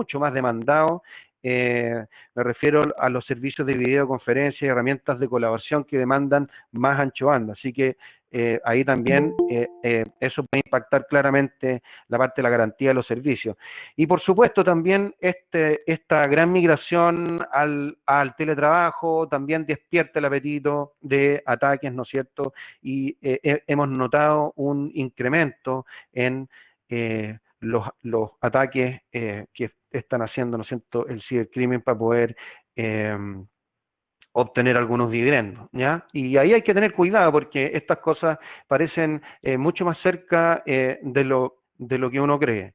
mucho más demandado. Me refiero a los servicios de videoconferencia y herramientas de colaboración que demandan más ancho banda. Así que ahí también eso puede impactar claramente la parte de la garantía de los servicios. Y por supuesto también esta gran migración al teletrabajo también despierta el apetito de ataques, ¿no es cierto? Y hemos notado un incremento en los ataques que están haciendo, ¿no es cierto?, el cibercrimen para poder obtener algunos dividendos, ¿ya? Y ahí hay que tener cuidado porque estas cosas parecen mucho más cerca de lo que uno cree.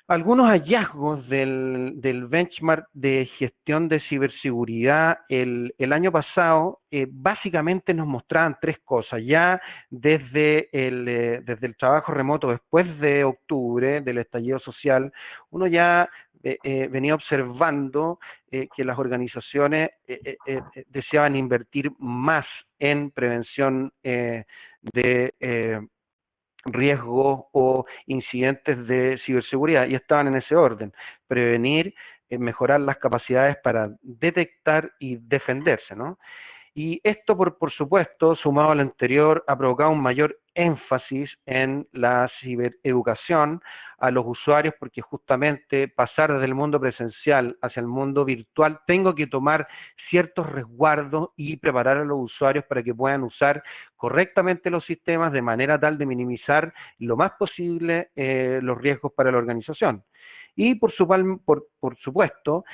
Algunos hallazgos del benchmark de gestión de ciberseguridad el año pasado básicamente nos mostraban tres cosas. Ya desde el trabajo remoto después de octubre, del estallido social, uno ya venía observando que las organizaciones deseaban invertir más en prevención de riesgos o incidentes de ciberseguridad y estaban en ese orden: prevenir, mejorar las capacidades para detectar y defenderse, ¿no? Y esto, por supuesto, sumado al anterior, ha provocado un mayor énfasis en la cibereducación a los usuarios, porque justamente pasar desde el mundo presencial hacia el mundo virtual, tengo que tomar ciertos resguardos y preparar a los usuarios para que puedan usar correctamente los sistemas de manera tal de minimizar lo más posible los riesgos para la organización. Y por supuesto,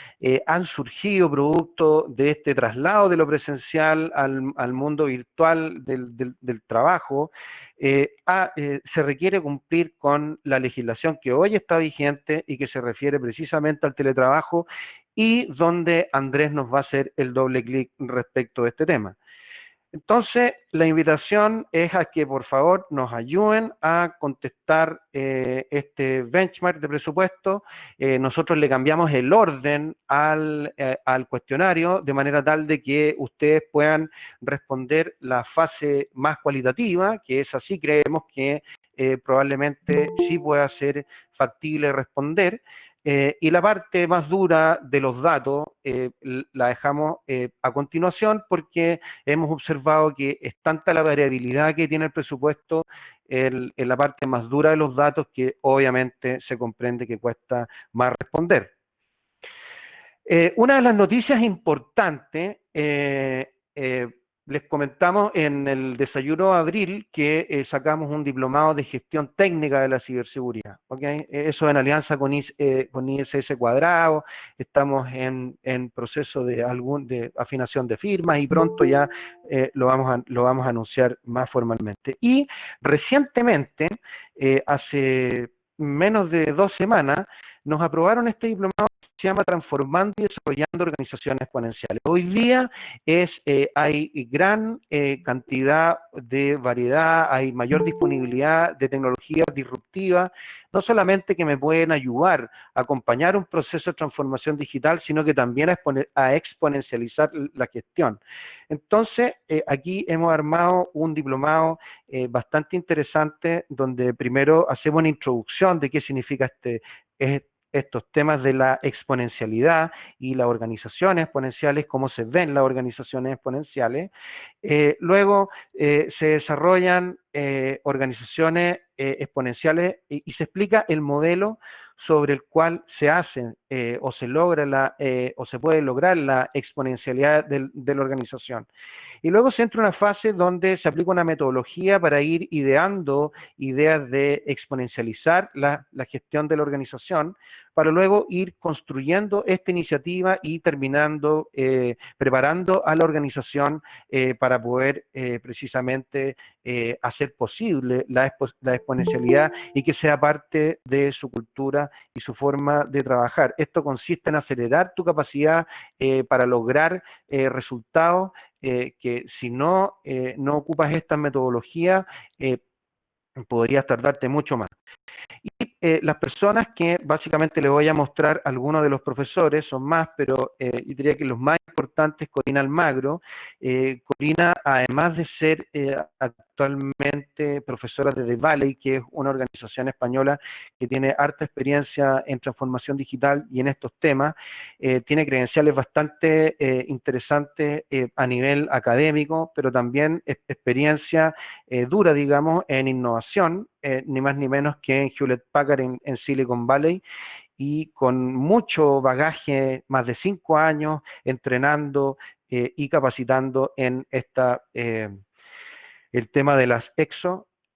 han surgido producto de este traslado de lo presencial al mundo virtual del trabajo. Se requiere cumplir con la legislación que hoy está vigente y que se refiere precisamente al teletrabajo, y donde Andrés nos va a hacer el doble clic respecto de este tema. Entonces, la invitación es a que por favor nos ayuden a contestar este benchmark de presupuesto. Nosotros le cambiamos el orden al cuestionario de manera tal de que ustedes puedan responder la fase más cualitativa, que es así, creemos que probablemente sí pueda ser factible responder. Y la parte más dura de los datos la dejamos a continuación, porque hemos observado que es tanta la variabilidad que tiene el presupuesto en la parte más dura de los datos, que obviamente se comprende que cuesta más responder. Una de las noticias importantes, les comentamos en el desayuno de abril que sacamos un diplomado de gestión técnica de la ciberseguridad, ¿okay? Eso en alianza con ISS Cuadrado. Estamos en proceso de afinación de firmas y pronto ya lo vamos a anunciar más formalmente. Y recientemente, hace menos de 2 semanas, nos aprobaron este diplomado que se llama Transformando y Desarrollando Organizaciones Exponenciales. Hoy día hay gran cantidad de variedad, hay mayor disponibilidad de tecnologías disruptivas, no solamente que me pueden ayudar a acompañar un proceso de transformación digital, sino que también a exponencializar la gestión. Entonces, aquí hemos armado un diplomado bastante interesante, donde primero hacemos una introducción de qué significa estos temas de la exponencialidad y las organizaciones exponenciales, cómo se ven las organizaciones exponenciales. Luego se desarrollan organizaciones exponenciales y se explica el modelo sobre el cual se hace o se logra o se puede lograr la exponencialidad de la organización. Y luego se entra en una fase donde se aplica una metodología para ir ideando ideas de exponencializar la gestión de la organización, para luego ir construyendo esta iniciativa y terminando, preparando a la organización para poder precisamente hacer posible la exponencialidad y que sea parte de su cultura y su forma de trabajar. Esto consiste en acelerar tu capacidad para lograr resultados que si no ocupas esta metodología, podrías tardarte mucho más. Y las personas que básicamente les voy a mostrar, algunos de los profesores, son más, pero yo diría que los más importantes: Corina Almagro. Corina, además de ser actualmente profesora de The Valley, que es una organización española que tiene harta experiencia en transformación digital y en estos temas. Tiene credenciales bastante interesantes a nivel académico, pero también experiencia dura, digamos, en innovación, ni más ni menos que en Hewlett Packard en Silicon Valley, y con mucho bagaje, más de 5 años entrenando y capacitando en el tema de las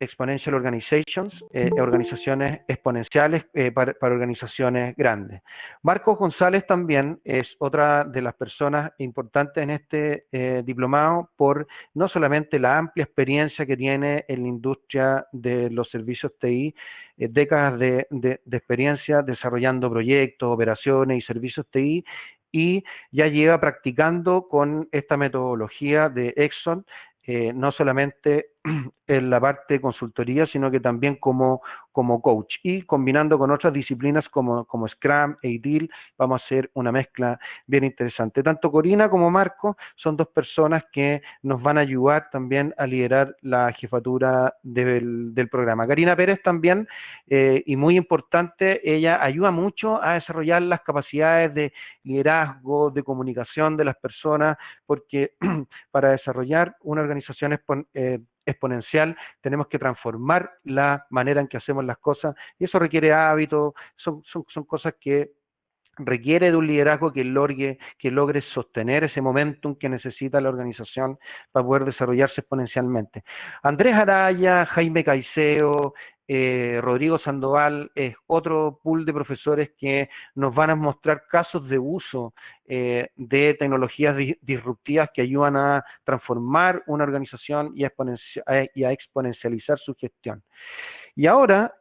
Exponential Organizations, organizaciones exponenciales para organizaciones grandes. Marcos González también es otra de las personas importantes en este diplomado por no solamente la amplia experiencia que tiene en la industria de los servicios TI, décadas de experiencia desarrollando proyectos, operaciones y servicios TI, y ya lleva practicando con esta metodología de Exxon, no solamente en la parte de consultoría, sino que también como coach. Y combinando con otras disciplinas como Scrum e ITIL, vamos a hacer una mezcla bien interesante. Tanto Corina como Marco son dos personas que nos van a ayudar también a liderar la jefatura del programa. Karina Pérez también, y muy importante, ella ayuda mucho a desarrollar las capacidades de liderazgo, de comunicación de las personas, porque para desarrollar una organización exponencial tenemos que transformar la manera en que hacemos las cosas, y eso requiere hábitos, son cosas que requiere de un liderazgo que logre sostener ese momentum que necesita la organización para poder desarrollarse exponencialmente. Andrés Araya, Jaime Caicedo, Rodrigo Sandoval es otro pool de profesores que nos van a mostrar casos de uso de tecnologías disruptivas que ayudan a transformar una organización y a exponencializar su gestión. Y ahora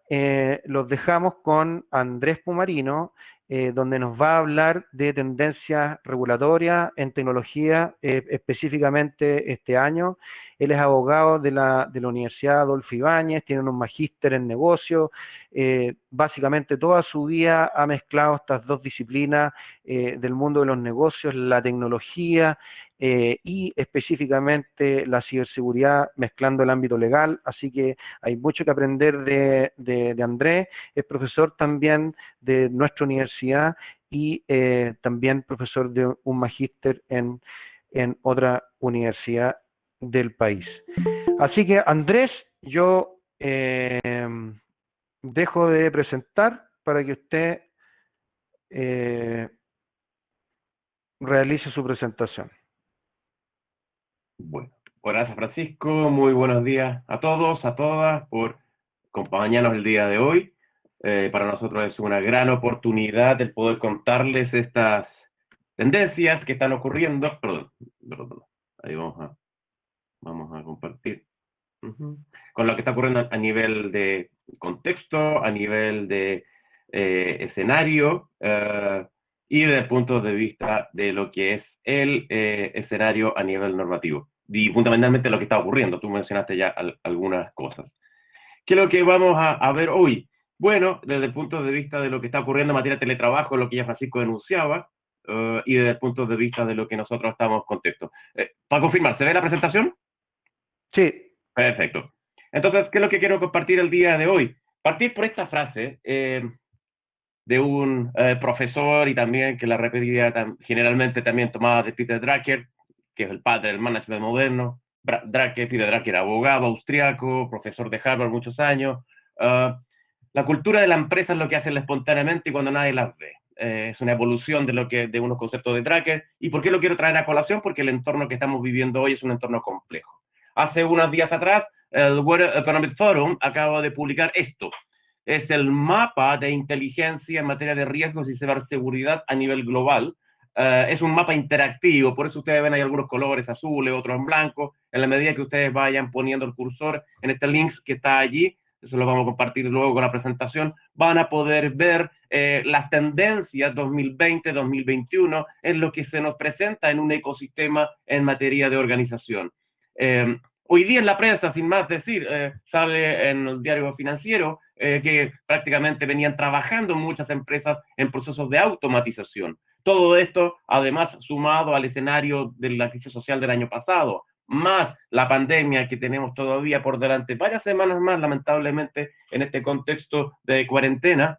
los dejamos con Andrés Pumarino, donde nos va a hablar de tendencias regulatorias en tecnología, específicamente este año. Él es abogado de la Universidad Adolfo Ibáñez, tiene un magíster en negocios, básicamente toda su vida ha mezclado estas dos disciplinas del mundo de los negocios, la tecnología y específicamente la ciberseguridad, mezclando el ámbito legal, así que hay mucho que aprender de Andrés. Es profesor también de nuestra universidad y también profesor de un magíster en otra universidad del país. Así que Andrés, yo dejo de presentar para que usted realice su presentación. Bueno, gracias Francisco, muy buenos días a todos, a todas, por acompañarnos el día de hoy. Para nosotros es una gran oportunidad el poder contarles estas tendencias que están ocurriendo. Perdón, ahí vamos a compartir. Con lo que está ocurriendo a nivel de contexto, a nivel de escenario, y desde el punto de vista de lo que es el escenario a nivel normativo. Y fundamentalmente lo que está ocurriendo. Tú mencionaste ya algunas cosas. ¿Qué es lo que vamos a ver hoy? Bueno, desde el punto de vista de lo que está ocurriendo en materia de teletrabajo, lo que ya Francisco denunciaba, y desde el punto de vista de lo que nosotros estamos contexto. Para confirmar, ¿se ve la presentación? Sí. Perfecto. Entonces, ¿qué es lo que quiero compartir el día de hoy? Partir por esta frase de un profesor y también que la repetía generalmente también tomada de Peter Drucker, que es el padre del management moderno. Peter Drucker, abogado austriaco, profesor de Harvard muchos años. La cultura de la empresa es lo que hacen espontáneamente y cuando nadie las ve. Es una evolución de unos conceptos de Drucker. ¿Y por qué lo quiero traer a colación? Porque el entorno que estamos viviendo hoy es un entorno complejo. Hace unos días atrás, el World Economic Forum acaba de publicar esto. Es el mapa de inteligencia en materia de riesgos y ciberseguridad a nivel global. Es un mapa interactivo, por eso ustedes ven ahí algunos colores azules, otros en blanco. En la medida que ustedes vayan poniendo el cursor en este link que está allí, eso lo vamos a compartir luego con la presentación, van a poder ver las tendencias 2020-2021 en lo que se nos presenta en un ecosistema en materia de organización. Hoy día en la prensa, sin más decir, sale en el diario financiero que prácticamente venían trabajando muchas empresas en procesos de automatización. Todo esto, además, sumado al escenario de la crisis social del año pasado, más la pandemia que tenemos todavía por delante, varias semanas más, lamentablemente, en este contexto de cuarentena,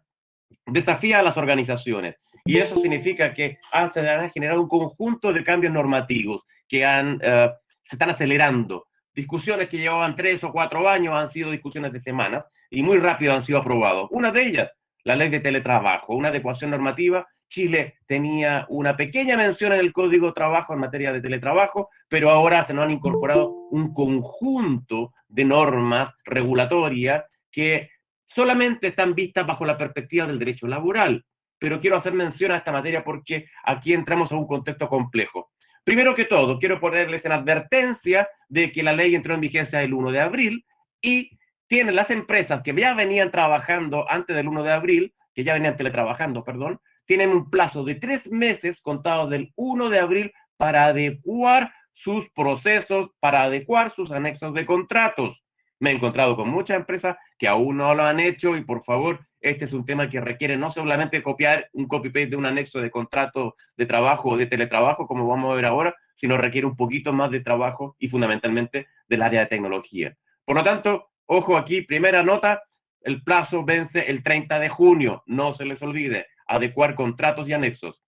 desafía a las organizaciones. Y eso significa que se han generado un conjunto de cambios normativos que se están acelerando. Discusiones que llevaban 3 o 4 años han sido discusiones de semanas y muy rápido han sido aprobados. Una de ellas, la ley de teletrabajo, una adecuación normativa. Chile tenía una pequeña mención en el Código de Trabajo en materia de teletrabajo, pero ahora se nos han incorporado un conjunto de normas regulatorias que solamente están vistas bajo la perspectiva del derecho laboral. Pero quiero hacer mención a esta materia porque aquí entramos a un contexto complejo. Primero que todo, quiero ponerles en advertencia de que la ley entró en vigencia el 1 de abril y tienen las empresas que ya venían trabajando antes del 1 de abril, que ya venían teletrabajando, perdón, tienen un plazo de 3 meses contados del 1 de abril para adecuar sus procesos, para adecuar sus anexos de contratos. Me he encontrado con muchas empresas que aún no lo han hecho y por favor, este es un tema que requiere no solamente copiar un copy-paste de un anexo de contrato de trabajo o de teletrabajo, como vamos a ver ahora, sino requiere un poquito más de trabajo y fundamentalmente del área de tecnología. Por lo tanto, ojo aquí, primera nota, el plazo vence el 30 de junio, no se les olvide, adecuar contratos y anexos.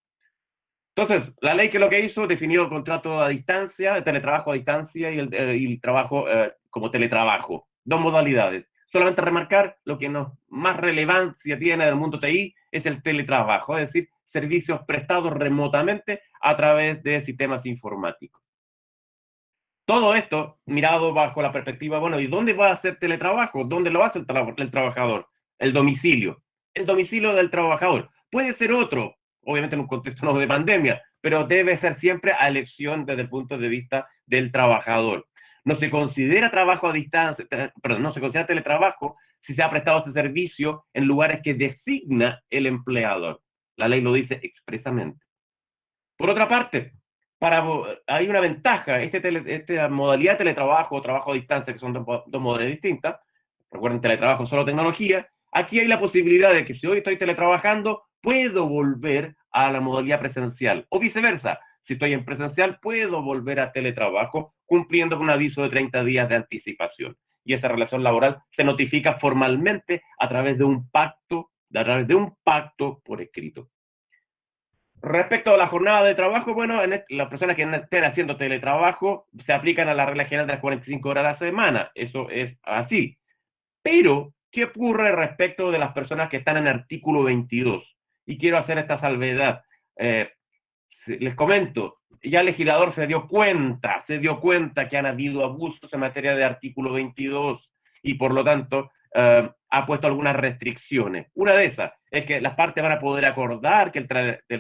Entonces, la ley que lo que hizo definió el contrato a distancia, el teletrabajo a distancia y el trabajo como teletrabajo. Dos modalidades. Solamente remarcar lo que más relevancia tiene en el mundo TI es el teletrabajo, es decir, servicios prestados remotamente a través de sistemas informáticos. Todo esto mirado bajo la perspectiva, bueno, ¿y dónde va a hacer teletrabajo? ¿Dónde lo hace el trabajador? El domicilio. El domicilio del trabajador. Puede ser otro, obviamente en un contexto no de pandemia, pero debe ser siempre a elección desde el punto de vista del trabajador. No se considera trabajo a distancia, perdón, no se considera teletrabajo si se ha prestado este servicio en lugares que designa el empleador. La ley lo dice expresamente. Por otra parte, hay una ventaja, esta modalidad de teletrabajo o trabajo a distancia, que son dos modalidades distintas, recuerden, teletrabajo solo tecnología, aquí hay la posibilidad de que si hoy estoy teletrabajando, puedo volver a la modalidad presencial, o viceversa, si estoy en presencial, puedo volver a teletrabajo cumpliendo con un aviso de 30 días de anticipación. Y esa relación laboral se notifica formalmente a través de un pacto por escrito. Respecto a la jornada de trabajo, bueno, las personas que estén haciendo teletrabajo se aplican a la regla general de las 45 horas a la semana. Eso es así. Pero, ¿qué ocurre respecto de las personas que están en el artículo 22? Y quiero hacer esta salvedad. Les comento, ya el legislador se dio cuenta que han habido abusos en materia de artículo 22 y por lo tanto ha puesto algunas restricciones. Una de esas es que las partes van a poder acordar que el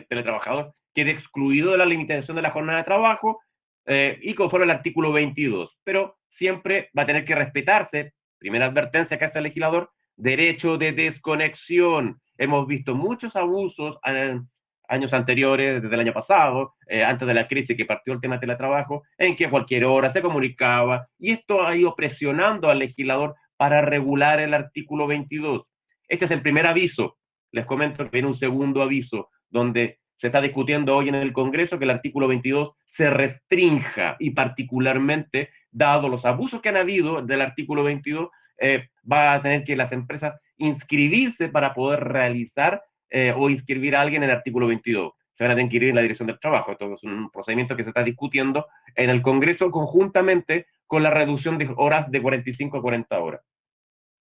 teletrabajador quede excluido de la limitación de la jornada de trabajo y conforme al artículo 22, pero siempre va a tener que respetarse, primera advertencia que hace el legislador, derecho de desconexión. Hemos visto muchos abusos años anteriores, desde el año pasado, antes de la crisis que partió el tema de teletrabajo, en que a cualquier hora se comunicaba, y esto ha ido presionando al legislador para regular el artículo 22. Este es el primer aviso. Les comento que viene un segundo aviso, donde se está discutiendo hoy en el Congreso que el artículo 22 se restrinja, y particularmente, dado los abusos que han habido del artículo 22, va a tener que las empresas inscribirse para poder realizar o inscribir a alguien en el artículo 22. Se van a tener que ir en la dirección del trabajo. Esto es un procedimiento que se está discutiendo en el Congreso conjuntamente con la reducción de horas de 45 a 40 horas.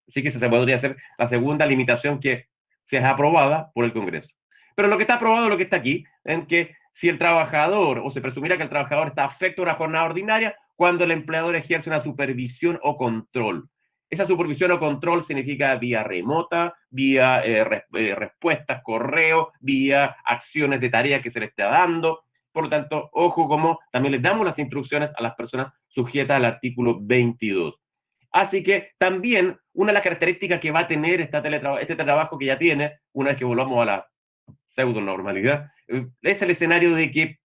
Así que esa se podría hacer la segunda limitación que sea aprobada por el Congreso. Pero lo que está aprobado es lo que está aquí, en que si el trabajador, o se presumirá que el trabajador está afecto a una jornada ordinaria, cuando el empleador ejerce una supervisión o control. Esa supervisión o control significa vía remota, vía respuestas, correo, vía acciones de tarea que se le está dando. Por lo tanto, ojo como también les damos las instrucciones a las personas sujetas al artículo 22. Así que también una de las características que va a tener este teletrabajo que ya tiene, una vez que volvamos a la pseudo normalidad, es el escenario de que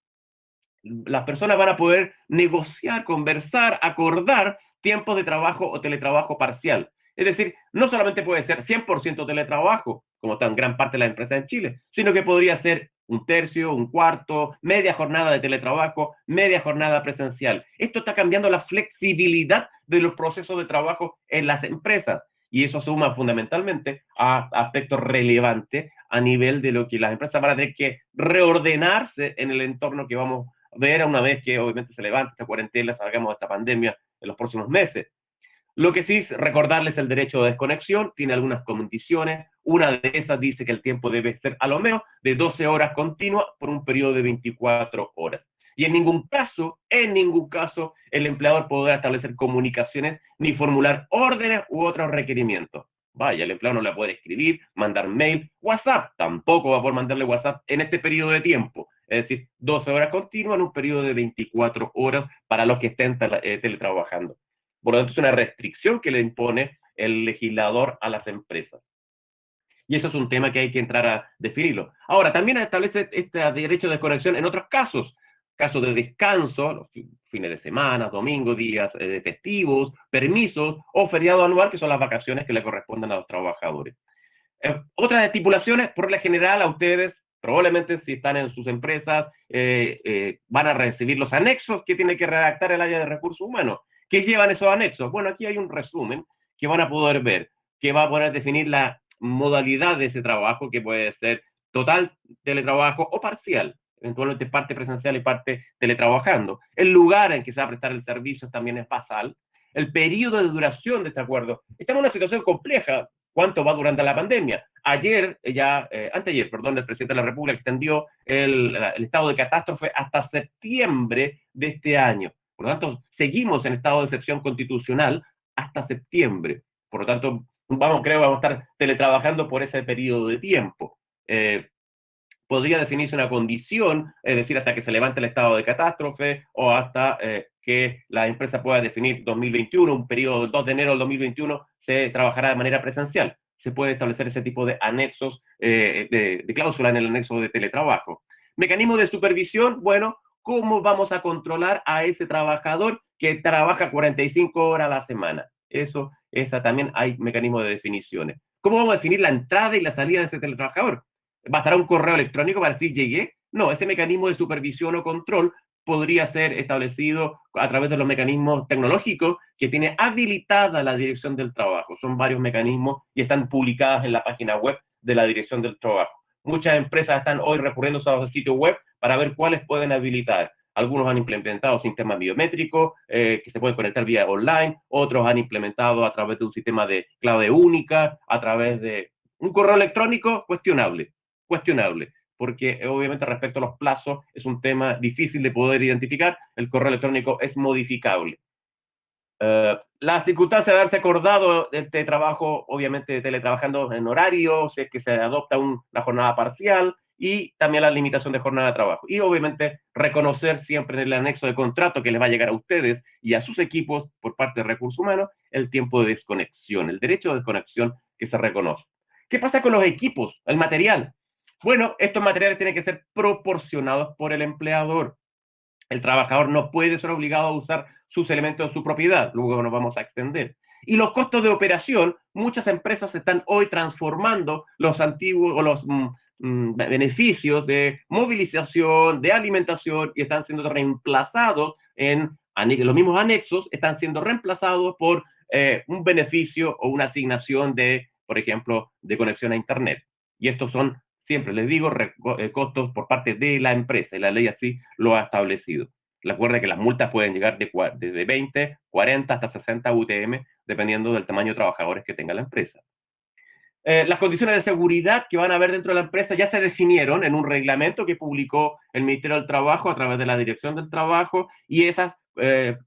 las personas van a poder negociar, conversar, acordar tiempos de trabajo o teletrabajo parcial. Es decir, no solamente puede ser 100% teletrabajo, como está en gran parte de las empresas en Chile, sino que podría ser un tercio, un cuarto, media jornada de teletrabajo, media jornada presencial. Esto está cambiando la flexibilidad de los procesos de trabajo en las empresas y eso suma fundamentalmente a aspectos relevantes a nivel de lo que las empresas van a tener que reordenarse en el entorno que vamos a ver una vez que obviamente se levante esta cuarentena, salgamos de esta pandemia en los próximos meses. Lo que sí es recordarles el derecho de desconexión, tiene algunas condiciones. Una de esas dice que el tiempo debe ser a lo menos de 12 horas continuas por un periodo de 24 horas. Y en ningún caso, el empleador podrá establecer comunicaciones ni formular órdenes u otros requerimientos. Vaya, el empleado no le puede escribir, mandar mail, WhatsApp, tampoco va a poder mandarle WhatsApp en este periodo de tiempo. Es decir, 12 horas continuas en un periodo de 24 horas para los que estén teletrabajando. Por lo tanto, es una restricción que le impone el legislador a las empresas. Y eso es un tema que hay que entrar a definirlo. Ahora, también establece este derecho de desconexión en otros casos de descanso, los fines de semana, domingos, días de festivos, permisos o feriado anual, que son las vacaciones que le corresponden a los trabajadores. Otras estipulaciones, por la general, a ustedes, probablemente si están en sus empresas, van a recibir los anexos que tiene que redactar el área de recursos humanos. ¿Qué llevan esos anexos? Bueno, aquí hay un resumen que van a poder ver, que va a poder definir la modalidad de ese trabajo, que puede ser total teletrabajo o parcial, eventualmente parte presencial y parte teletrabajando. El lugar en que se va a prestar el servicio también es basal. El periodo de duración de este acuerdo. Estamos en una situación compleja. ¿Cuánto va durante la pandemia? Anteayer, perdón, el presidente de la República extendió el estado de catástrofe hasta septiembre de este año. Por lo tanto, seguimos en estado de excepción constitucional hasta septiembre. Por lo tanto, creo que vamos a estar teletrabajando por ese periodo de tiempo. Podría definirse una condición, es decir, hasta que se levante el estado de catástrofe o hasta que la empresa pueda definir 2021, un periodo del 2 de enero del 2021, se trabajará de manera presencial. Se puede establecer ese tipo de anexos, de cláusula en el anexo de teletrabajo. Mecanismo de supervisión, bueno, ¿cómo vamos a controlar a ese trabajador que trabaja 45 horas a la semana? Esa también hay mecanismos de definiciones. ¿Cómo vamos a definir la entrada y la salida de ese teletrabajador? ¿Bastará un correo electrónico para decir llegué? No, ese mecanismo de supervisión o control podría ser establecido a través de los mecanismos tecnológicos que tiene habilitada la Dirección del Trabajo. Son varios mecanismos y están publicadas en la página web de la Dirección del Trabajo. Muchas empresas están hoy recurriendo a los sitios web para ver cuáles pueden habilitar. Algunos han implementado sistemas biométricos que se pueden conectar vía online, otros han implementado a través de un sistema de clave única, a través de un correo electrónico cuestionable, porque obviamente respecto a los plazos es un tema difícil de poder identificar, el correo electrónico es modificable. Las circunstancias de haberse acordado este trabajo, obviamente teletrabajando en horario, si es que se adopta una jornada parcial y también la limitación de jornada de trabajo. Y obviamente reconocer siempre en el anexo de contrato que les va a llegar a ustedes y a sus equipos por parte de recursos humanos el tiempo de desconexión, el derecho de desconexión que se reconoce. ¿Qué pasa con los equipos, el material? Bueno, estos materiales tienen que ser proporcionados por el empleador. El trabajador no puede ser obligado a usar sus elementos de su propiedad, luego nos vamos a extender. Y los costos de operación, muchas empresas están hoy transformando los antiguos o los beneficios de movilización, de alimentación, y están siendo reemplazados los mismos anexos, están siendo reemplazados por un beneficio o una asignación de, por ejemplo, de conexión a Internet. Y estos son, siempre les digo, costos por parte de la empresa, y la ley así lo ha establecido. Recuerda que las multas pueden llegar desde 20, 40 hasta 60 UTM, dependiendo del tamaño de trabajadores que tenga la empresa. Las condiciones de seguridad que van a haber dentro de la empresa ya se definieron en un reglamento que publicó el Ministerio del Trabajo a través de la Dirección del Trabajo, y esas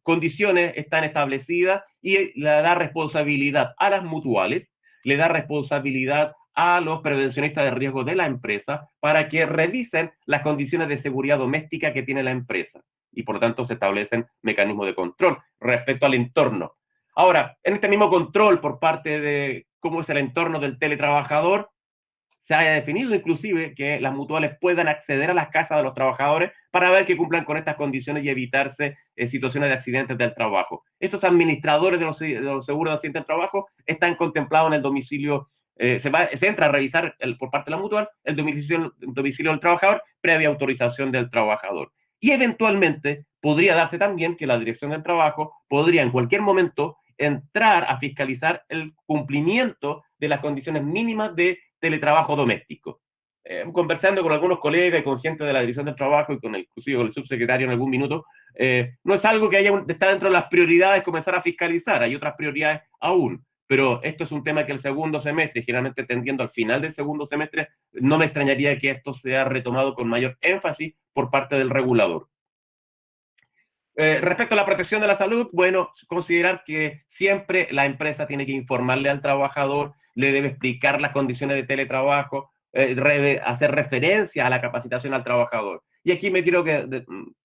condiciones están establecidas y le da responsabilidad a las mutuales, le da responsabilidad a los prevencionistas de riesgo de la empresa para que revisen las condiciones de seguridad doméstica que tiene la empresa. Y por lo tanto se establecen mecanismos de control respecto al entorno. Ahora, en este mismo control por parte de cómo es el entorno del teletrabajador, se haya definido inclusive que las mutuales puedan acceder a las casas de los trabajadores para ver que cumplan con estas condiciones y evitarse situaciones de accidentes del trabajo. Estos administradores de los seguros de accidentes del trabajo están contemplados en el domicilio se entra a revisar por parte de la mutual el domicilio del trabajador previa autorización del trabajador. Y eventualmente podría darse también que la Dirección del Trabajo podría en cualquier momento entrar a fiscalizar el cumplimiento de las condiciones mínimas de teletrabajo doméstico. Conversando con algunos colegas y con gente de la Dirección del Trabajo y inclusive con el subsecretario en algún minuto, no es algo que está dentro de las prioridades comenzar a fiscalizar, hay otras prioridades aún, pero esto es un tema que el segundo semestre, generalmente tendiendo al final del segundo semestre, no me extrañaría que esto sea retomado con mayor énfasis por parte del regulador. Respecto a la protección de la salud, bueno, considerar que siempre la empresa tiene que informarle al trabajador, le debe explicar las condiciones de teletrabajo, debe hacer referencia a la capacitación al trabajador. Y aquí me quiero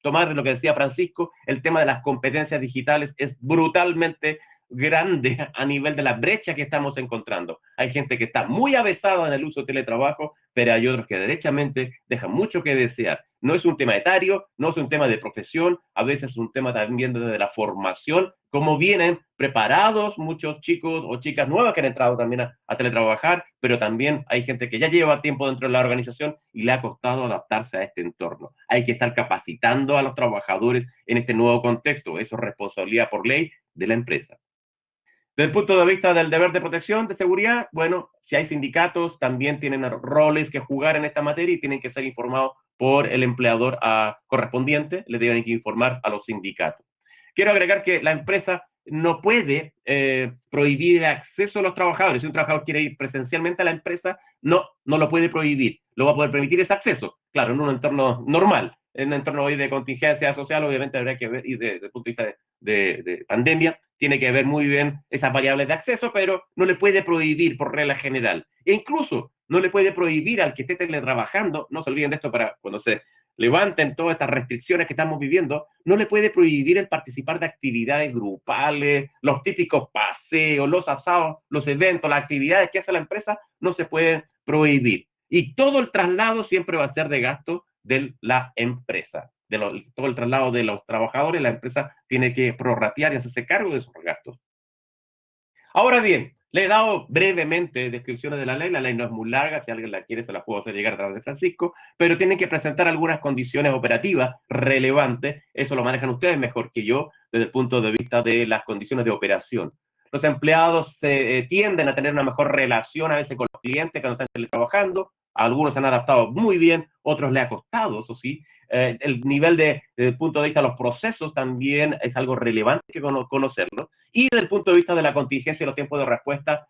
tomar lo que decía Francisco, el tema de las competencias digitales es brutalmente grande a nivel de la brecha que estamos encontrando. Hay gente que está muy avesada en el uso de teletrabajo, pero hay otros que derechamente dejan mucho que desear. No es un tema etario, no es un tema de profesión, a veces es un tema también de la formación, cómo vienen preparados muchos chicos o chicas nuevas que han entrado también a teletrabajar, pero también hay gente que ya lleva tiempo dentro de la organización y le ha costado adaptarse a este entorno. Hay que estar capacitando a los trabajadores en este nuevo contexto, eso es responsabilidad por ley de la empresa. Desde el punto de vista del deber de protección, de seguridad, bueno, si hay sindicatos, también tienen roles que jugar en esta materia y tienen que ser informados por el empleador correspondiente, le deben que informar a los sindicatos. Quiero agregar que la empresa no puede prohibir el acceso a los trabajadores. Si un trabajador quiere ir presencialmente a la empresa, no lo puede prohibir. Lo va a poder permitir ese acceso, claro, en un entorno normal. En un entorno hoy de contingencia social, obviamente habrá que ver, y desde el punto de vista de pandemia, tiene que ver muy bien esas variables de acceso, pero no le puede prohibir por regla general. E incluso no le puede prohibir al que esté teletrabajando, no se olviden de esto para cuando se levanten todas estas restricciones que estamos viviendo, no le puede prohibir el participar de actividades grupales, los típicos paseos, los asados, los eventos, las actividades que hace la empresa, no se pueden prohibir. Y todo el traslado siempre va a ser de gasto de la empresa. Todo el traslado de los trabajadores, la empresa tiene que prorratear y hacerse cargo de esos gastos. Ahora bien, le he dado brevemente descripciones de la ley no es muy larga, si alguien la quiere se la puedo hacer llegar a través de Francisco, pero tienen que presentar algunas condiciones operativas relevantes, eso lo manejan ustedes mejor que yo desde el punto de vista de las condiciones de operación. Los empleados tienden a tener una mejor relación a veces con los clientes cuando están teletrabajando, algunos se han adaptado muy bien, otros les ha costado, eso sí. El nivel desde el punto de vista de los procesos también es algo relevante que conocerlo. Y desde el punto de vista de la contingencia y los tiempos de respuesta,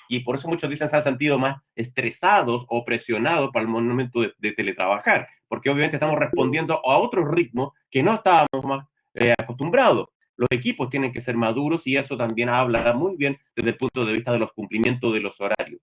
y por eso muchos dicen se han sentido más estresados o presionados para el momento de teletrabajar, porque obviamente estamos respondiendo a otros ritmos que no estábamos más acostumbrados. Los equipos tienen que ser maduros y eso también habla muy bien desde el punto de vista de los cumplimientos de los horarios.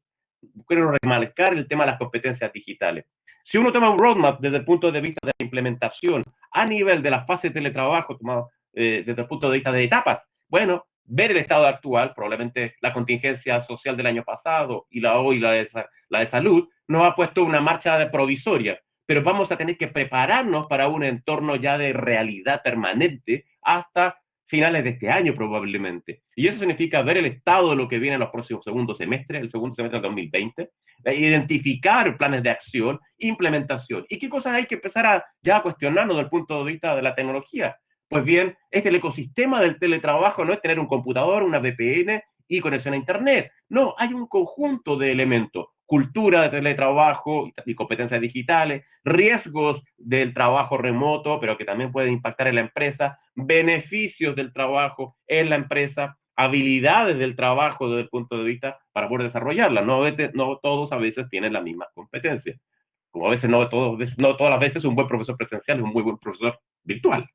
Quiero remarcar el tema de las competencias digitales. Si uno toma un roadmap desde el punto de vista de la implementación a nivel de la fase de teletrabajo, tomado desde el punto de vista de etapas, bueno, ver el estado actual, probablemente la contingencia social del año pasado y la de salud, nos ha puesto una marcha provisoria, pero vamos a tener que prepararnos para un entorno ya de realidad permanente hasta finales de este año probablemente. Y eso significa ver el estado de lo que viene en los próximos segundos semestres, el segundo semestre del 2020, identificar planes de acción, implementación. ¿Y qué cosas hay que empezar ya a cuestionarnos desde el punto de vista de la tecnología? Pues bien, el ecosistema del teletrabajo no es tener un computador, una VPN y conexión a Internet. No, hay un conjunto de elementos. Cultura de teletrabajo y competencias digitales, riesgos del trabajo remoto, pero que también pueden impactar en la empresa, beneficios del trabajo en la empresa, habilidades del trabajo desde el punto de vista para poder desarrollarla. No todos a veces tienen la misma competencia. Como a veces no todas las veces un buen profesor presencial es un muy buen profesor virtual.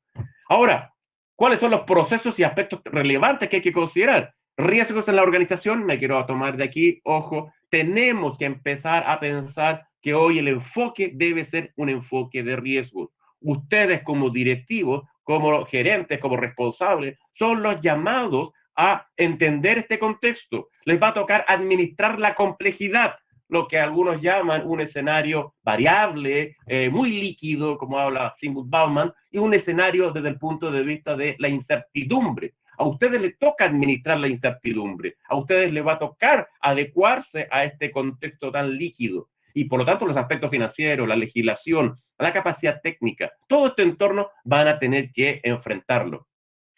Ahora, ¿cuáles son los procesos y aspectos relevantes que hay que considerar? Riesgos en la organización, me quiero tomar de aquí, ojo, tenemos que empezar a pensar que hoy el enfoque debe ser un enfoque de riesgos. Ustedes como directivos, como gerentes, como responsables, son los llamados a entender este contexto. Les va a tocar administrar la complejidad, lo que algunos llaman un escenario variable, muy líquido, como habla Zygmunt Bauman, y un escenario desde el punto de vista de la incertidumbre. A ustedes les toca administrar la incertidumbre, a ustedes les va a tocar adecuarse a este contexto tan líquido. Y por lo tanto los aspectos financieros, la legislación, la capacidad técnica, todo este entorno van a tener que enfrentarlo.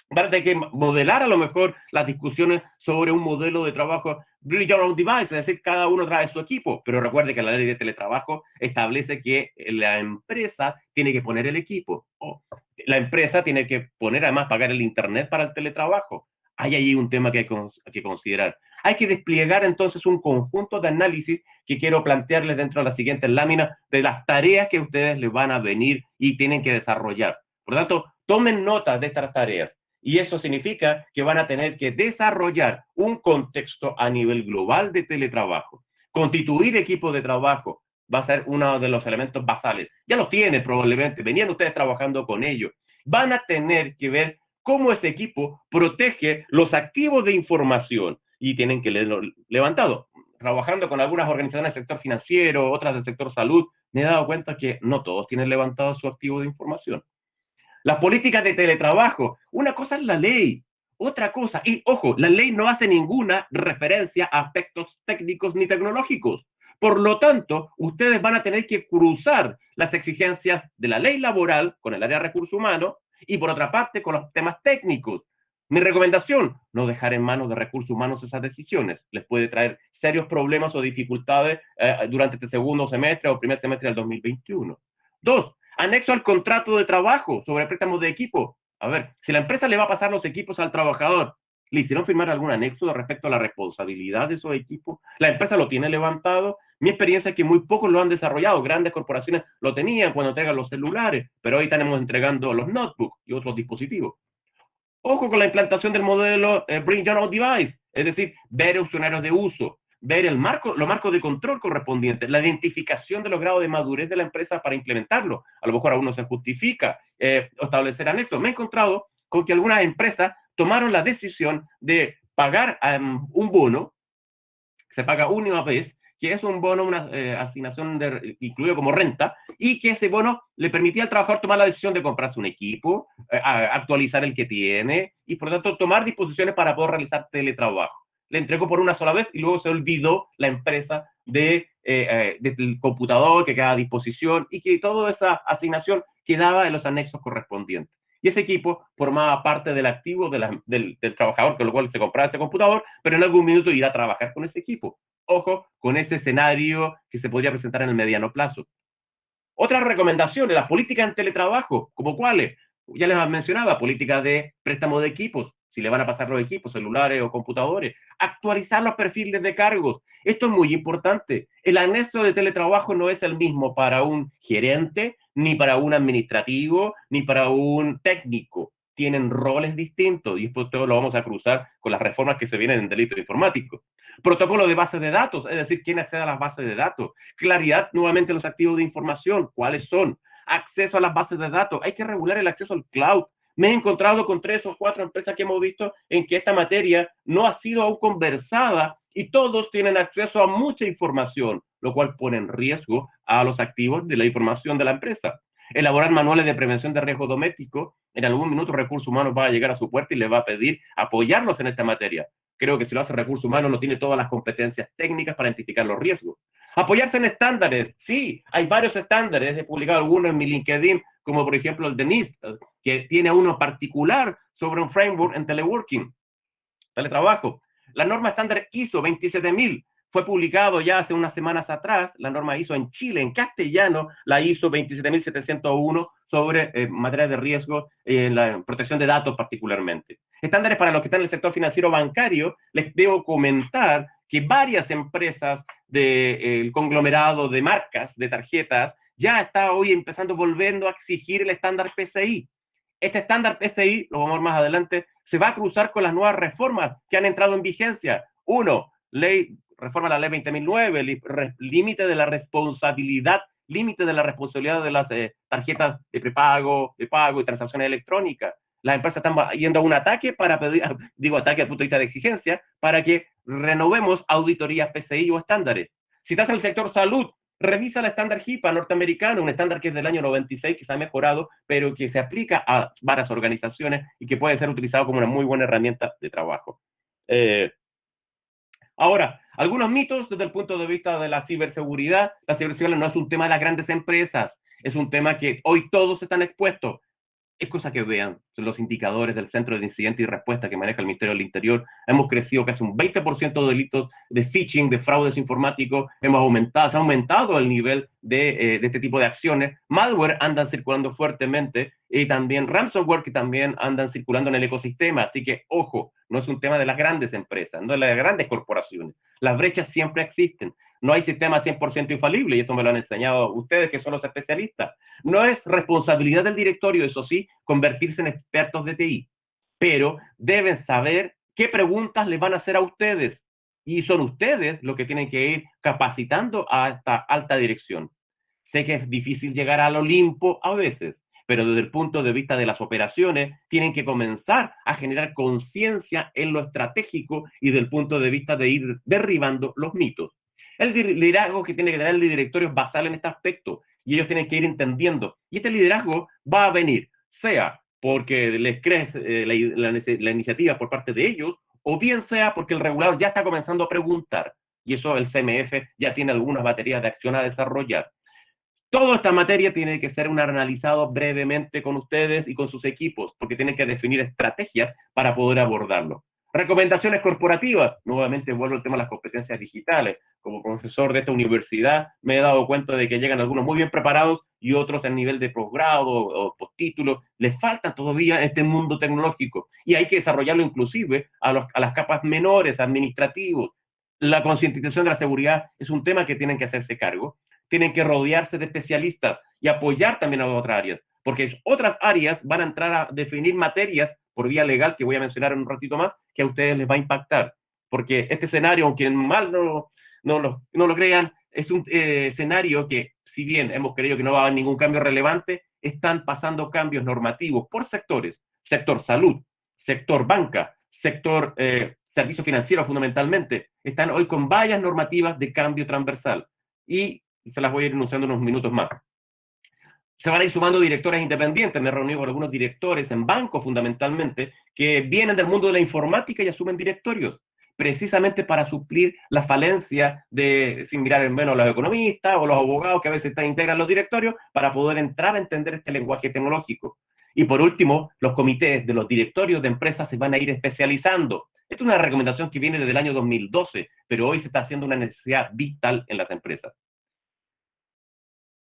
Van a tener que modelar a lo mejor las discusiones sobre un modelo de trabajo bring your own device, es decir, cada uno trae su equipo, pero recuerde que la ley de teletrabajo establece que la empresa tiene que poner el equipo, o la empresa tiene que poner además pagar el internet para el teletrabajo. Hay ahí un tema que hay que considerar. Hay que desplegar entonces un conjunto de análisis que quiero plantearles dentro de las siguientes láminas de las tareas que ustedes les van a venir y tienen que desarrollar. Por lo tanto, tomen nota de estas tareas. Y eso significa que van a tener que desarrollar un contexto a nivel global de teletrabajo. Constituir equipos de trabajo va a ser uno de los elementos basales. Ya los tienen probablemente, venían ustedes trabajando con ellos. Van a tener que ver cómo ese equipo protege los activos de información y tienen que leerlo levantado. Trabajando con algunas organizaciones del sector financiero, otras del sector salud, me he dado cuenta que no todos tienen levantado su activo de información. Las políticas de teletrabajo, una cosa es la ley, otra cosa, y ojo, la ley no hace ninguna referencia a aspectos técnicos ni tecnológicos. Por lo tanto, ustedes van a tener que cruzar las exigencias de la ley laboral con el área de recursos humanos y por otra parte con los temas técnicos. Mi recomendación, no dejar en manos de recursos humanos esas decisiones. Les puede traer serios problemas o dificultades durante este segundo semestre o primer semestre del 2021. Dos, anexo al contrato de trabajo sobre préstamos de equipo. A ver, si la empresa le va a pasar los equipos al trabajador, ¿le hicieron firmar algún anexo respecto a la responsabilidad de esos equipos? ¿La empresa lo tiene levantado? Mi experiencia es que muy pocos lo han desarrollado. Grandes corporaciones lo tenían cuando entregan los celulares, pero hoy estamos entregando los notebooks y otros dispositivos. Ojo con la implantación del modelo Bring Your Own Device, es decir, ver usuarios de uso, ver los marcos de control correspondientes, la identificación de los grados de madurez de la empresa para implementarlo. A lo mejor a uno se justifica establecer anexos. Me he encontrado con que algunas empresas tomaron la decisión de pagar un bono, se paga una vez, que es un bono, una asignación incluido como renta, y que ese bono le permitía al trabajador tomar la decisión de comprarse un equipo, actualizar el que tiene, y por lo tanto tomar disposiciones para poder realizar teletrabajo. Le entregó por una sola vez y luego se olvidó la empresa del computador que quedaba a disposición y que toda esa asignación quedaba en los anexos correspondientes. Y ese equipo formaba parte del activo del trabajador, con lo cual se compraba ese computador, pero en algún minuto irá a trabajar con ese equipo. Ojo con ese escenario que se podría presentar en el mediano plazo. Otras recomendaciones, las políticas en teletrabajo, ¿como cuáles? Ya les mencionaba, políticas de préstamo de equipos, si le van a pasar los equipos, celulares o computadores. Actualizar los perfiles de cargos. Esto es muy importante. El anexo de teletrabajo no es el mismo para un gerente, ni para un administrativo, ni para un técnico. Tienen roles distintos y después todo lo vamos a cruzar con las reformas que se vienen en delito informático. Protocolo de bases de datos, es decir, quién accede a las bases de datos. Claridad nuevamente en los activos de información, cuáles son. Acceso a las bases de datos, hay que regular el acceso al cloud. Me he encontrado con 3 o 4 empresas que hemos visto en que esta materia no ha sido aún conversada y todos tienen acceso a mucha información, lo cual pone en riesgo a los activos de la información de la empresa. Elaborar manuales de prevención de riesgo doméstico, en algún minuto Recursos Humanos va a llegar a su puerta y le va a pedir apoyarnos en esta materia. Creo que si lo hace Recursos Humanos no tiene todas las competencias técnicas para identificar los riesgos. Apoyarse en estándares, sí, hay varios estándares, he publicado algunos en mi LinkedIn, como por ejemplo el de NIST, que tiene uno particular sobre un framework en teleworking, teletrabajo. La norma estándar ISO 27000 fue publicado ya hace unas semanas atrás, la norma ISO en Chile, en castellano, la ISO 27701 sobre materia de riesgo en la protección de datos particularmente. Estándares para los que están en el sector financiero bancario, les debo comentar que varias empresas del conglomerado de marcas, de tarjetas, ya está hoy empezando volviendo a exigir el estándar PCI. Este estándar PCI, lo vamos a ver más adelante, se va a cruzar con las nuevas reformas que han entrado en vigencia. Uno, reforma la ley 20.009, límite de la responsabilidad de las tarjetas de prepago, de pago y transacciones electrónicas. Las empresas están yendo a un ataque para pedir, digo ataque desde el punto de vista de exigencia, para que renovemos auditorías PCI o estándares. Si estás en el sector salud, revisa el estándar HIPAA norteamericano, un estándar que es del año 96, que se ha mejorado, pero que se aplica a varias organizaciones y que puede ser utilizado como una muy buena herramienta de trabajo. Ahora, algunos mitos desde el punto de vista de la ciberseguridad. La ciberseguridad no es un tema de las grandes empresas, es un tema que hoy todos están expuestos. Es cosa que vean los indicadores del Centro de Incidente y Respuesta que maneja el Ministerio del Interior. Hemos crecido casi un 20% de delitos de phishing, de fraudes informáticos. Se ha aumentado el nivel de este tipo de acciones. Malware andan circulando fuertemente y también ransomware que también andan circulando en el ecosistema. Así que, ojo, no es un tema de las grandes empresas, no de las grandes corporaciones. Las brechas siempre existen. No hay sistema 100% infalible y eso me lo han enseñado ustedes que son los especialistas. No es responsabilidad del directorio, eso sí, convertirse en expertos de TI, pero deben saber qué preguntas les van a hacer a ustedes y son ustedes los que tienen que ir capacitando a esta alta dirección. Sé que es difícil llegar al Olimpo a veces, pero desde el punto de vista de las operaciones tienen que comenzar a generar conciencia en lo estratégico y del punto de vista de ir derribando los mitos. El liderazgo que tiene que tener el directorio es basal en este aspecto y ellos tienen que ir entendiendo. Y este liderazgo va a venir, sea porque les crece la iniciativa por parte de ellos, o bien sea porque el regulador ya está comenzando a preguntar. Y eso el CMF ya tiene algunas baterías de acción a desarrollar. Toda esta materia tiene que ser analizado brevemente con ustedes y con sus equipos, porque tienen que definir estrategias para poder abordarlo. Recomendaciones corporativas. Nuevamente vuelvo al tema de las competencias digitales. Como profesor de esta universidad me he dado cuenta de que llegan algunos muy bien preparados y otros en nivel de posgrado o postítulo. Les falta todavía este mundo tecnológico y hay que desarrollarlo inclusive a las capas menores, administrativos. La concientización de la seguridad es un tema que tienen que hacerse cargo. Tienen que rodearse de especialistas y apoyar también a otras áreas, porque otras áreas van a entrar a definir materias por vía legal, que voy a mencionar en un ratito más, que a ustedes les va a impactar. Porque este escenario, aunque mal no lo crean, es un escenario que, si bien hemos creído que no va a haber ningún cambio relevante, están pasando cambios normativos por sectores. Sector salud, sector banca, sector servicio financiero fundamentalmente. Están hoy con varias normativas de cambio transversal. Y se las voy a ir anunciando en unos minutos más. Se van a ir sumando directores independientes. Me he reunido con algunos directores en bancos fundamentalmente que vienen del mundo de la informática y asumen directorios, precisamente para suplir la falencia de, sin mirar en menos a los economistas o los abogados que a veces integran los directorios, para poder entrar a entender este lenguaje tecnológico. Y por último, los comités de los directorios de empresas se van a ir especializando. Esta es una recomendación que viene desde el año 2012, pero hoy se está haciendo una necesidad vital en las empresas.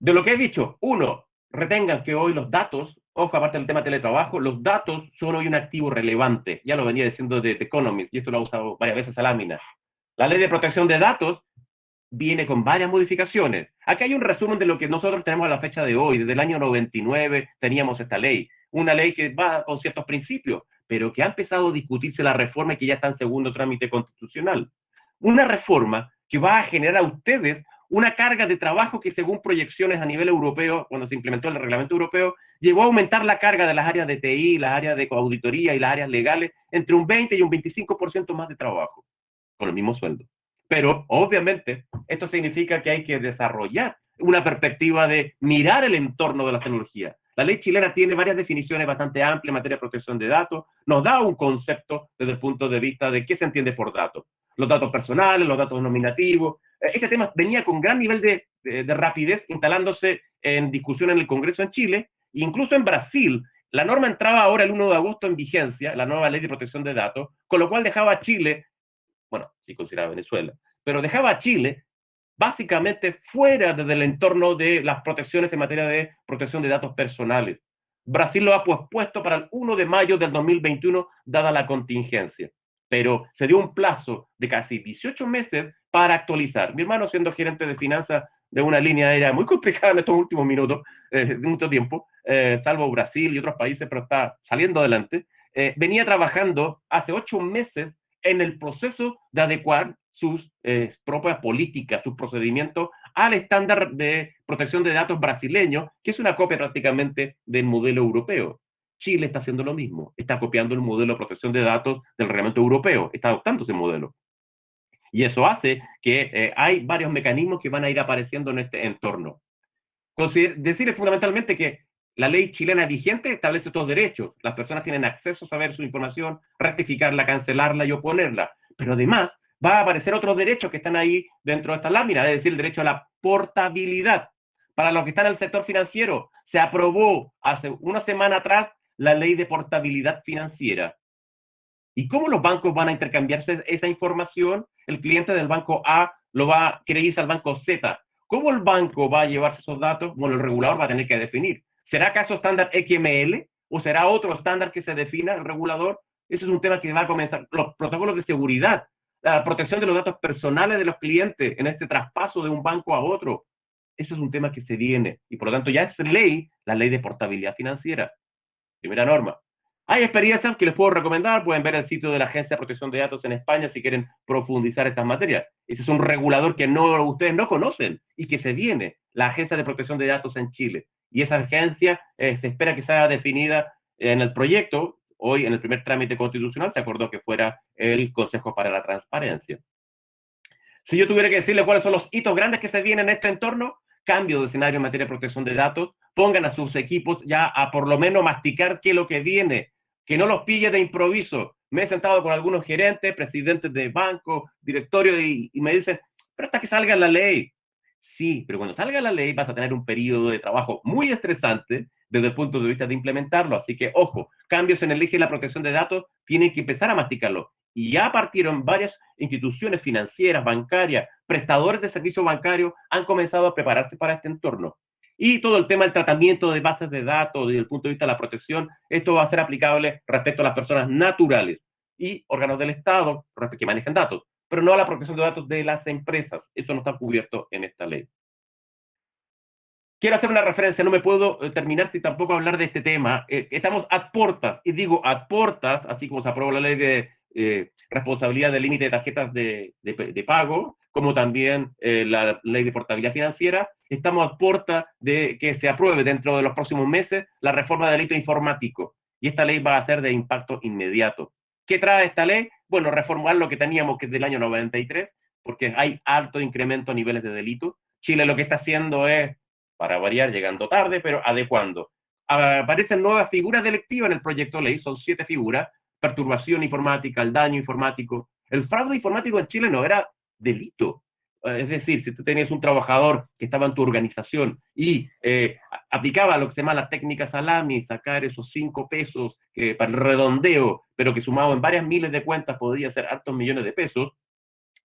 De lo que he dicho, uno, retengan que hoy los datos, ojo, aparte del tema de teletrabajo, los datos son hoy un activo relevante. Ya lo venía diciendo de The Economist, y esto lo ha usado varias veces a lámina. La ley de protección de datos viene con varias modificaciones. Aquí hay un resumen de lo que nosotros tenemos a la fecha de hoy. Desde el año 99 teníamos esta ley. Una ley que va con ciertos principios, pero que ha empezado a discutirse la reforma y que ya está en segundo trámite constitucional. Una reforma que va a generar a ustedes una carga de trabajo que, según proyecciones a nivel europeo, cuando se implementó el reglamento europeo, llegó a aumentar la carga de las áreas de TI, las áreas de auditoría y las áreas legales entre un 20 y un 25% más de trabajo, con el mismo sueldo. Pero, obviamente, esto significa que hay que desarrollar una perspectiva de mirar el entorno de la tecnología. La ley chilena tiene varias definiciones bastante amplias en materia de protección de datos, nos da un concepto desde el punto de vista de qué se entiende por datos. Los datos personales, los datos nominativos. Este tema venía con gran nivel de rapidez instalándose en discusión en el Congreso en Chile, e incluso en Brasil. La norma entraba ahora el 1 de agosto en vigencia, la nueva ley de protección de datos, con lo cual dejaba a Chile, bueno, si consideraba Venezuela, pero dejaba a Chile básicamente fuera del entorno de las protecciones en materia de protección de datos personales. Brasil lo ha pospuesto para el 1 de mayo del 2021, dada la contingencia. Pero se dio un plazo de casi 18 meses para actualizar. Mi hermano, siendo gerente de finanzas de una línea aérea muy complicada en estos últimos minutos, de mucho tiempo, salvo Brasil y otros países, pero está saliendo adelante, venía trabajando hace 8 meses en el proceso de adecuar sus propias políticas, sus procedimientos al estándar de protección de datos brasileño, que es una copia prácticamente del modelo europeo. Chile está haciendo lo mismo, está copiando el modelo de protección de datos del reglamento europeo, está adoptando ese modelo. Y eso hace que hay varios mecanismos que van a ir apareciendo en este entorno. Decirles fundamentalmente que la ley chilena vigente establece estos derechos. Las personas tienen acceso a saber su información, rectificarla, cancelarla y oponerla. Pero además va a aparecer otros derechos que están ahí dentro de esta lámina, es decir, el derecho a la portabilidad. Para los que están en el sector financiero, se aprobó hace una semana atrás la ley de portabilidad financiera. ¿Y cómo los bancos van a intercambiarse esa información? El cliente del banco A quiere irse al banco Z. ¿Cómo el banco va a llevarse esos datos? Bueno, el regulador va a tener que definir. ¿Será acaso estándar XML o será otro estándar que se defina el regulador? Ese es un tema que va a comenzar. Los protocolos de seguridad, la protección de los datos personales de los clientes en este traspaso de un banco a otro. Eso es un tema que se viene y por lo tanto ya es ley, la ley de portabilidad financiera. Primera norma. Hay experiencias que les puedo recomendar, pueden ver el sitio de la Agencia de Protección de Datos en España si quieren profundizar estas materias. Ese es un regulador que ustedes no conocen y que se viene, la Agencia de Protección de Datos en Chile. Y esa agencia se espera que sea definida en el proyecto. Hoy, en el primer trámite constitucional, se acordó que fuera el Consejo para la Transparencia. Si yo tuviera que decirle cuáles son los hitos grandes que se vienen en este entorno, cambio de escenario en materia de protección de datos, pongan a sus equipos ya a por lo menos masticar qué es lo que viene, que no los pille de improviso. Me he sentado con algunos gerentes, presidentes de bancos, directorios y me dicen, pero hasta que salga la ley. Sí, pero cuando salga la ley vas a tener un periodo de trabajo muy estresante desde el punto de vista de implementarlo. Así que, ojo, cambios en el eje de la protección de datos tienen que empezar a masticarlo. Y ya partieron varias instituciones financieras, bancarias, prestadores de servicios bancarios, han comenzado a prepararse para este entorno. Y todo el tema del tratamiento de bases de datos desde el punto de vista de la protección, esto va a ser aplicable respecto a las personas naturales y órganos del Estado que manejan datos, pero no a la protección de datos de las empresas. Eso no está cubierto en esta ley. Quiero hacer una referencia, no me puedo terminar sin tampoco hablar de este tema. Estamos a portas, y digo a portas, así como se aprobó la ley de responsabilidad del límite de tarjetas de pago, como también la ley de portabilidad financiera, estamos a puertas de que se apruebe dentro de los próximos meses la reforma del delito informático. Y esta ley va a ser de impacto inmediato. ¿Qué trae esta ley? Bueno, reformar lo que teníamos que es del año 93, porque hay alto incremento a niveles de delito. Chile lo que está haciendo es, para variar, llegando tarde, pero adecuando. Aparecen nuevas figuras delictivas en el proyecto de ley, son 7 figuras: perturbación informática, el daño informático. El fraude informático en Chile no era delito. Es decir, si tú tenías un trabajador que estaba en tu organización y aplicaba lo que se llama la técnica salami, sacar esos 5 pesos para el redondeo, pero que sumado en varias miles de cuentas podía ser hartos millones de pesos,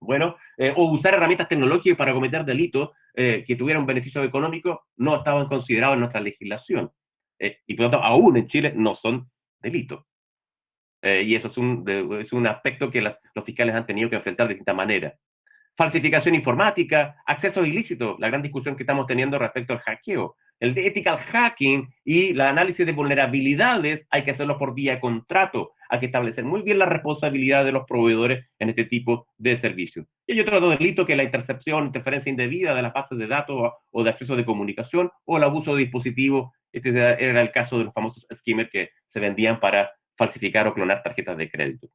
bueno, o usar herramientas tecnológicas para cometer delitos que tuvieran un beneficio económico, no estaban considerados en nuestra legislación. Y por lo tanto, aún en Chile no son delitos. Y eso es un aspecto que los fiscales han tenido que enfrentar de distinta manera. Falsificación informática, acceso ilícito, la gran discusión que estamos teniendo respecto al hackeo. El de ethical hacking y el análisis de vulnerabilidades hay que hacerlo por vía contrato. Hay que establecer muy bien la responsabilidad de los proveedores en este tipo de servicios. Y hay otro delito que es la interferencia indebida de las bases de datos o de acceso de comunicación o el abuso de dispositivos. Este era el caso de los famosos skimmers que se vendían para falsificar o clonar tarjetas de crédito.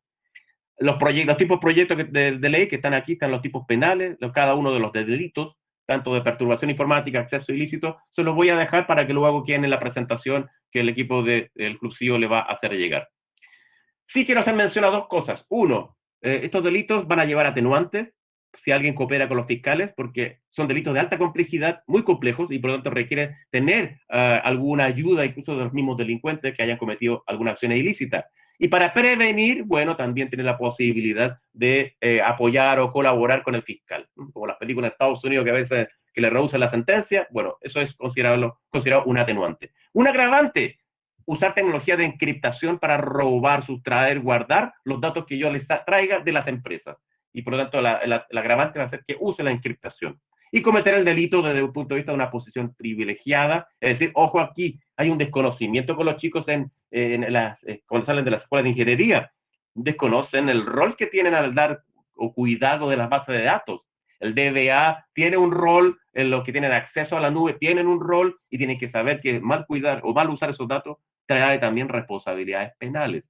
Los tipos de proyectos de ley que están aquí están los tipos penales, cada uno de los de delitos, tanto de perturbación informática, acceso ilícito, se los voy a dejar para que luego queden en la presentación que el equipo del Club CIO le va a hacer llegar. Sí quiero hacer mención a 2 cosas. Uno, estos delitos van a llevar atenuantes si alguien coopera con los fiscales, porque son delitos de alta complejidad, muy complejos, y por lo tanto requieren tener alguna ayuda incluso de los mismos delincuentes que hayan cometido alguna acción ilícita. Y para prevenir, bueno, también tiene la posibilidad de apoyar o colaborar con el fiscal. Como las películas de Estados Unidos que a veces que le reducen la sentencia, bueno, eso es considerado un atenuante. Un agravante: usar tecnología de encriptación para robar, sustraer, guardar los datos que yo les traiga de las empresas. Y por lo tanto, la agravante va a ser que use la encriptación. Y cometer el delito desde el punto de vista de una posición privilegiada. Es decir, ojo aquí, hay un desconocimiento con los chicos cuando salen de las escuelas de ingeniería. Desconocen el rol que tienen al dar o cuidado de las bases de datos. El DBA tiene un rol, en los que tienen acceso a la nube tienen un rol y tienen que saber que mal cuidar o mal usar esos datos trae también responsabilidades penales.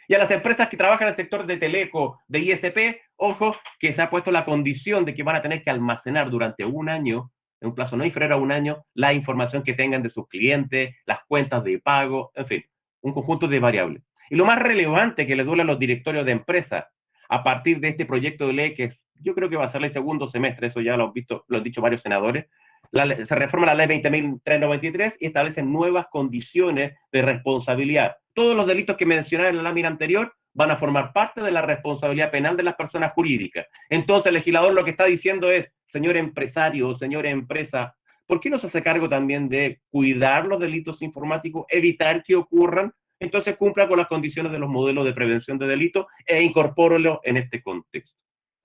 Y a las empresas que trabajan en el sector de teleco, de ISP, Ojo, que se ha puesto la condición de que van a tener que almacenar durante un año, en un plazo no inferior a un año, la información que tengan de sus clientes, las cuentas de pago, en fin, un conjunto de variables. Y lo más relevante que le duele a los directorios de empresas a partir de este proyecto de ley, que yo creo que va a ser el segundo semestre, eso ya lo han dicho varios senadores, se reforma la ley 20.393 y establece nuevas condiciones de responsabilidad. Todos los delitos que mencioné en la lámina anterior van a formar parte de la responsabilidad penal de las personas jurídicas. Entonces el legislador lo que está diciendo es, señor empresario, señora empresa, ¿por qué no se hace cargo también de cuidar los delitos informáticos, evitar que ocurran? Entonces cumpla con las condiciones de los modelos de prevención de delitos e incorpórelo en este contexto.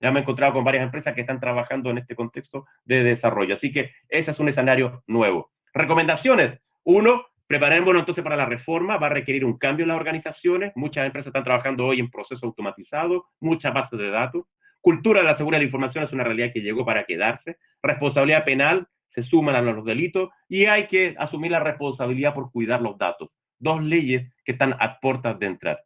Ya me he encontrado con varias empresas que están trabajando en este contexto de desarrollo. Así que ese es un escenario nuevo. Recomendaciones. Uno, preparémonos entonces para la reforma. Va a requerir un cambio en las organizaciones. Muchas empresas están trabajando hoy en procesos automatizados, muchas bases de datos. Cultura de la seguridad de la información es una realidad que llegó para quedarse. Responsabilidad penal se suman a los delitos y hay que asumir la responsabilidad por cuidar los datos. Dos leyes que están a puertas de entrar.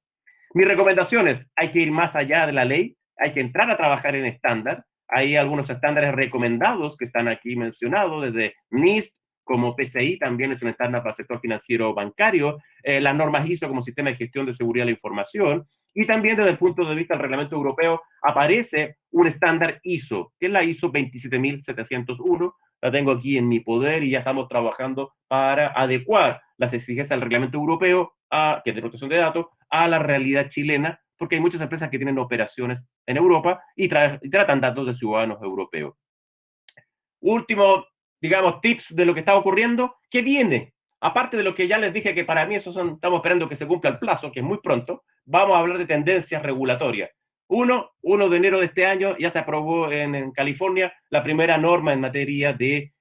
Mis recomendaciones, hay que ir más allá de la ley, hay que entrar a trabajar en estándar. Hay algunos estándares recomendados que están aquí mencionados, desde NIST como PCI, también es un estándar para el sector financiero bancario, las normas ISO como sistema de gestión de seguridad de la información, y también desde el punto de vista del reglamento europeo aparece un estándar ISO, que es la ISO 27701, la tengo aquí en mi poder y ya estamos trabajando para adecuar las exigencias del reglamento europeo, que es de protección de datos, a la realidad chilena, porque hay muchas empresas que tienen operaciones en Europa y tratan datos de ciudadanos europeos. Último, digamos, tips de lo que está ocurriendo, ¿qué viene? Aparte de lo que ya les dije, que para mí estamos esperando que se cumpla el plazo, que es muy pronto, vamos a hablar de tendencias regulatorias. 1 de enero de este año ya se aprobó en California la primera norma en materia de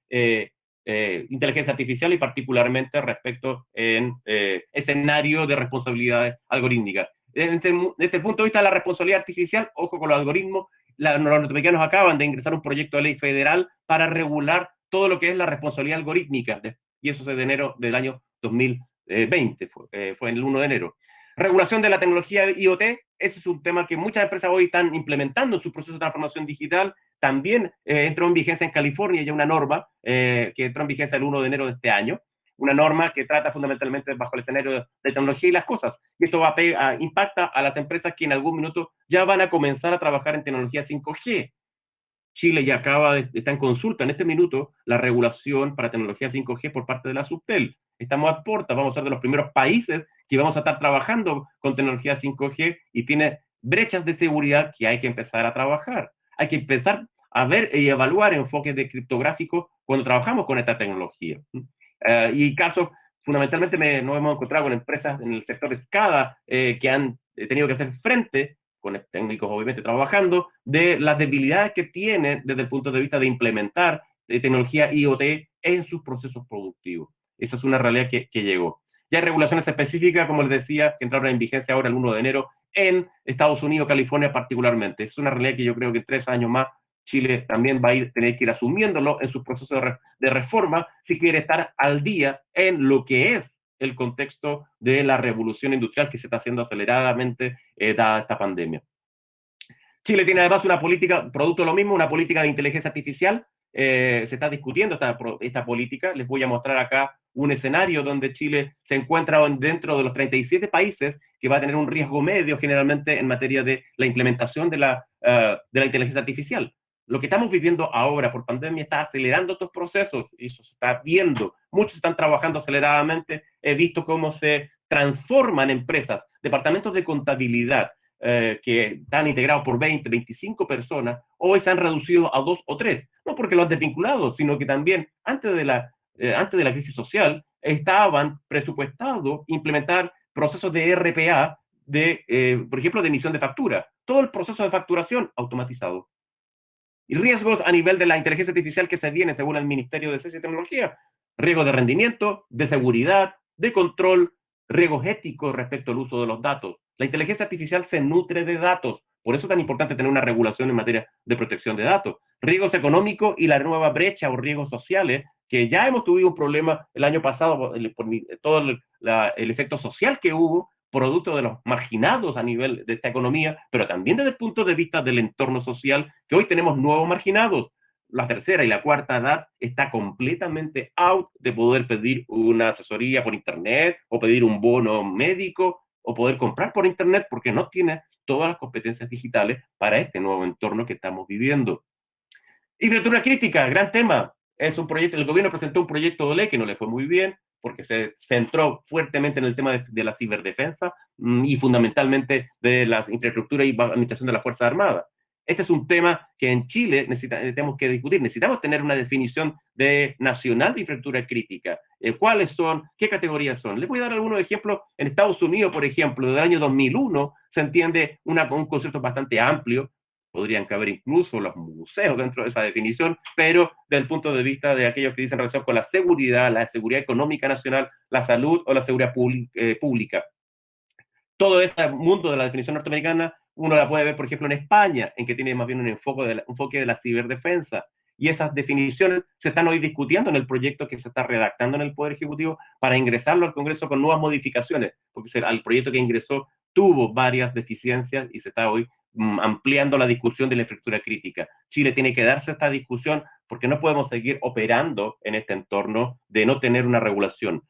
inteligencia artificial y particularmente respecto en escenario de responsabilidades algorítmicas. Desde el punto de vista de la responsabilidad artificial, ojo con los algoritmos, los norteamericanos acaban de ingresar un proyecto de ley federal para regular todo lo que es la responsabilidad algorítmica, y eso es de enero del año 2020, fue el 1 de enero. Regulación de la tecnología IoT, ese es un tema que muchas empresas hoy están implementando en su proceso de transformación digital. También entró en vigencia en California ya una norma que entró en vigencia el 1 de enero de este año, una norma que trata fundamentalmente bajo el escenario de tecnología y las cosas. Y esto impacta a las empresas que en algún minuto ya van a comenzar a trabajar en tecnología 5G. Chile ya está en consulta en este minuto la regulación para tecnología 5G por parte de la Subtel. Estamos a puertas, vamos a ser de los primeros países que vamos a estar trabajando con tecnología 5G y tiene brechas de seguridad que hay que empezar a trabajar. Hay que empezar a ver y evaluar enfoques de criptográfico cuando trabajamos con esta tecnología. Y casos, fundamentalmente nos hemos encontrado con empresas en el sector SCADA que han tenido que hacer frente con técnicos obviamente trabajando, de las debilidades que tiene desde el punto de vista de implementar tecnología IoT en sus procesos productivos. Esa es una realidad que llegó. Ya hay regulaciones específicas, como les decía, que entraron en vigencia ahora el 1 de enero en Estados Unidos, California particularmente. Es una realidad que yo creo que en 3 años más Chile también va a tener que ir asumiéndolo en su proceso de reforma si quiere estar al día en lo que es el contexto de la revolución industrial que se está haciendo aceleradamente dada esta pandemia. Chile tiene además una política, producto de lo mismo, una política de inteligencia artificial. Se está discutiendo esta política. Les voy a mostrar acá un escenario donde Chile se encuentra dentro de los 37 países que va a tener un riesgo medio generalmente en materia de la implementación de la inteligencia artificial. Lo que estamos viviendo ahora por pandemia está acelerando estos procesos, y eso se está viendo. Muchos están trabajando aceleradamente. He visto cómo se transforman empresas, departamentos de contabilidad, que están integrados por 20, 25 personas, hoy se han reducido a 2 o 3. No porque lo han desvinculado, sino que también antes de la crisis social estaban presupuestados implementar procesos de RPA, por ejemplo, de emisión de factura. Todo el proceso de facturación automatizado. Y riesgos a nivel de la inteligencia artificial que se viene según el Ministerio de Ciencia y Tecnología. Riesgos de rendimiento, de seguridad, de control, riesgos éticos respecto al uso de los datos. La inteligencia artificial se nutre de datos. Por eso es tan importante tener una regulación en materia de protección de datos. Riesgos económicos y la nueva brecha o riesgos sociales, que ya hemos tenido un problema el año pasado por todo el efecto social que hubo producto de los marginados a nivel de esta economía, pero también desde el punto de vista del entorno social, que hoy tenemos nuevos marginados. La tercera y la cuarta edad está completamente out de poder pedir una asesoría por internet o pedir un bono médico o poder comprar por internet porque no tiene todas las competencias digitales para este nuevo entorno que estamos viviendo. Infraestructura crítica, gran tema. Es un proyecto, el gobierno presentó un proyecto de ley que no le fue muy bien porque se centró fuertemente en el tema de la ciberdefensa y fundamentalmente de la infraestructura y administración de las Fuerzas Armadas. Este es un tema que en Chile tenemos que discutir. Necesitamos tener una definición nacional de infraestructura crítica. ¿Cuáles son? ¿Qué categorías son? Les voy a dar algunos ejemplos. En Estados Unidos, por ejemplo, desde el año 2001 se entiende un concepto bastante amplio. Podrían caber incluso los museos dentro de esa definición, pero desde el punto de vista de aquellos que dicen relación con la seguridad económica nacional, la salud o la seguridad pública. Todo este mundo de la definición norteamericana uno la puede ver, por ejemplo, en España, en que tiene más bien un enfoque de la ciberdefensa. Y esas definiciones se están hoy discutiendo en el proyecto que se está redactando en el Poder Ejecutivo para ingresarlo al Congreso con nuevas modificaciones, porque el proyecto que ingresó tuvo varias deficiencias y se está hoy ampliando la discusión de la infraestructura crítica. Chile tiene que darse esta discusión porque no podemos seguir operando en este entorno de no tener una regulación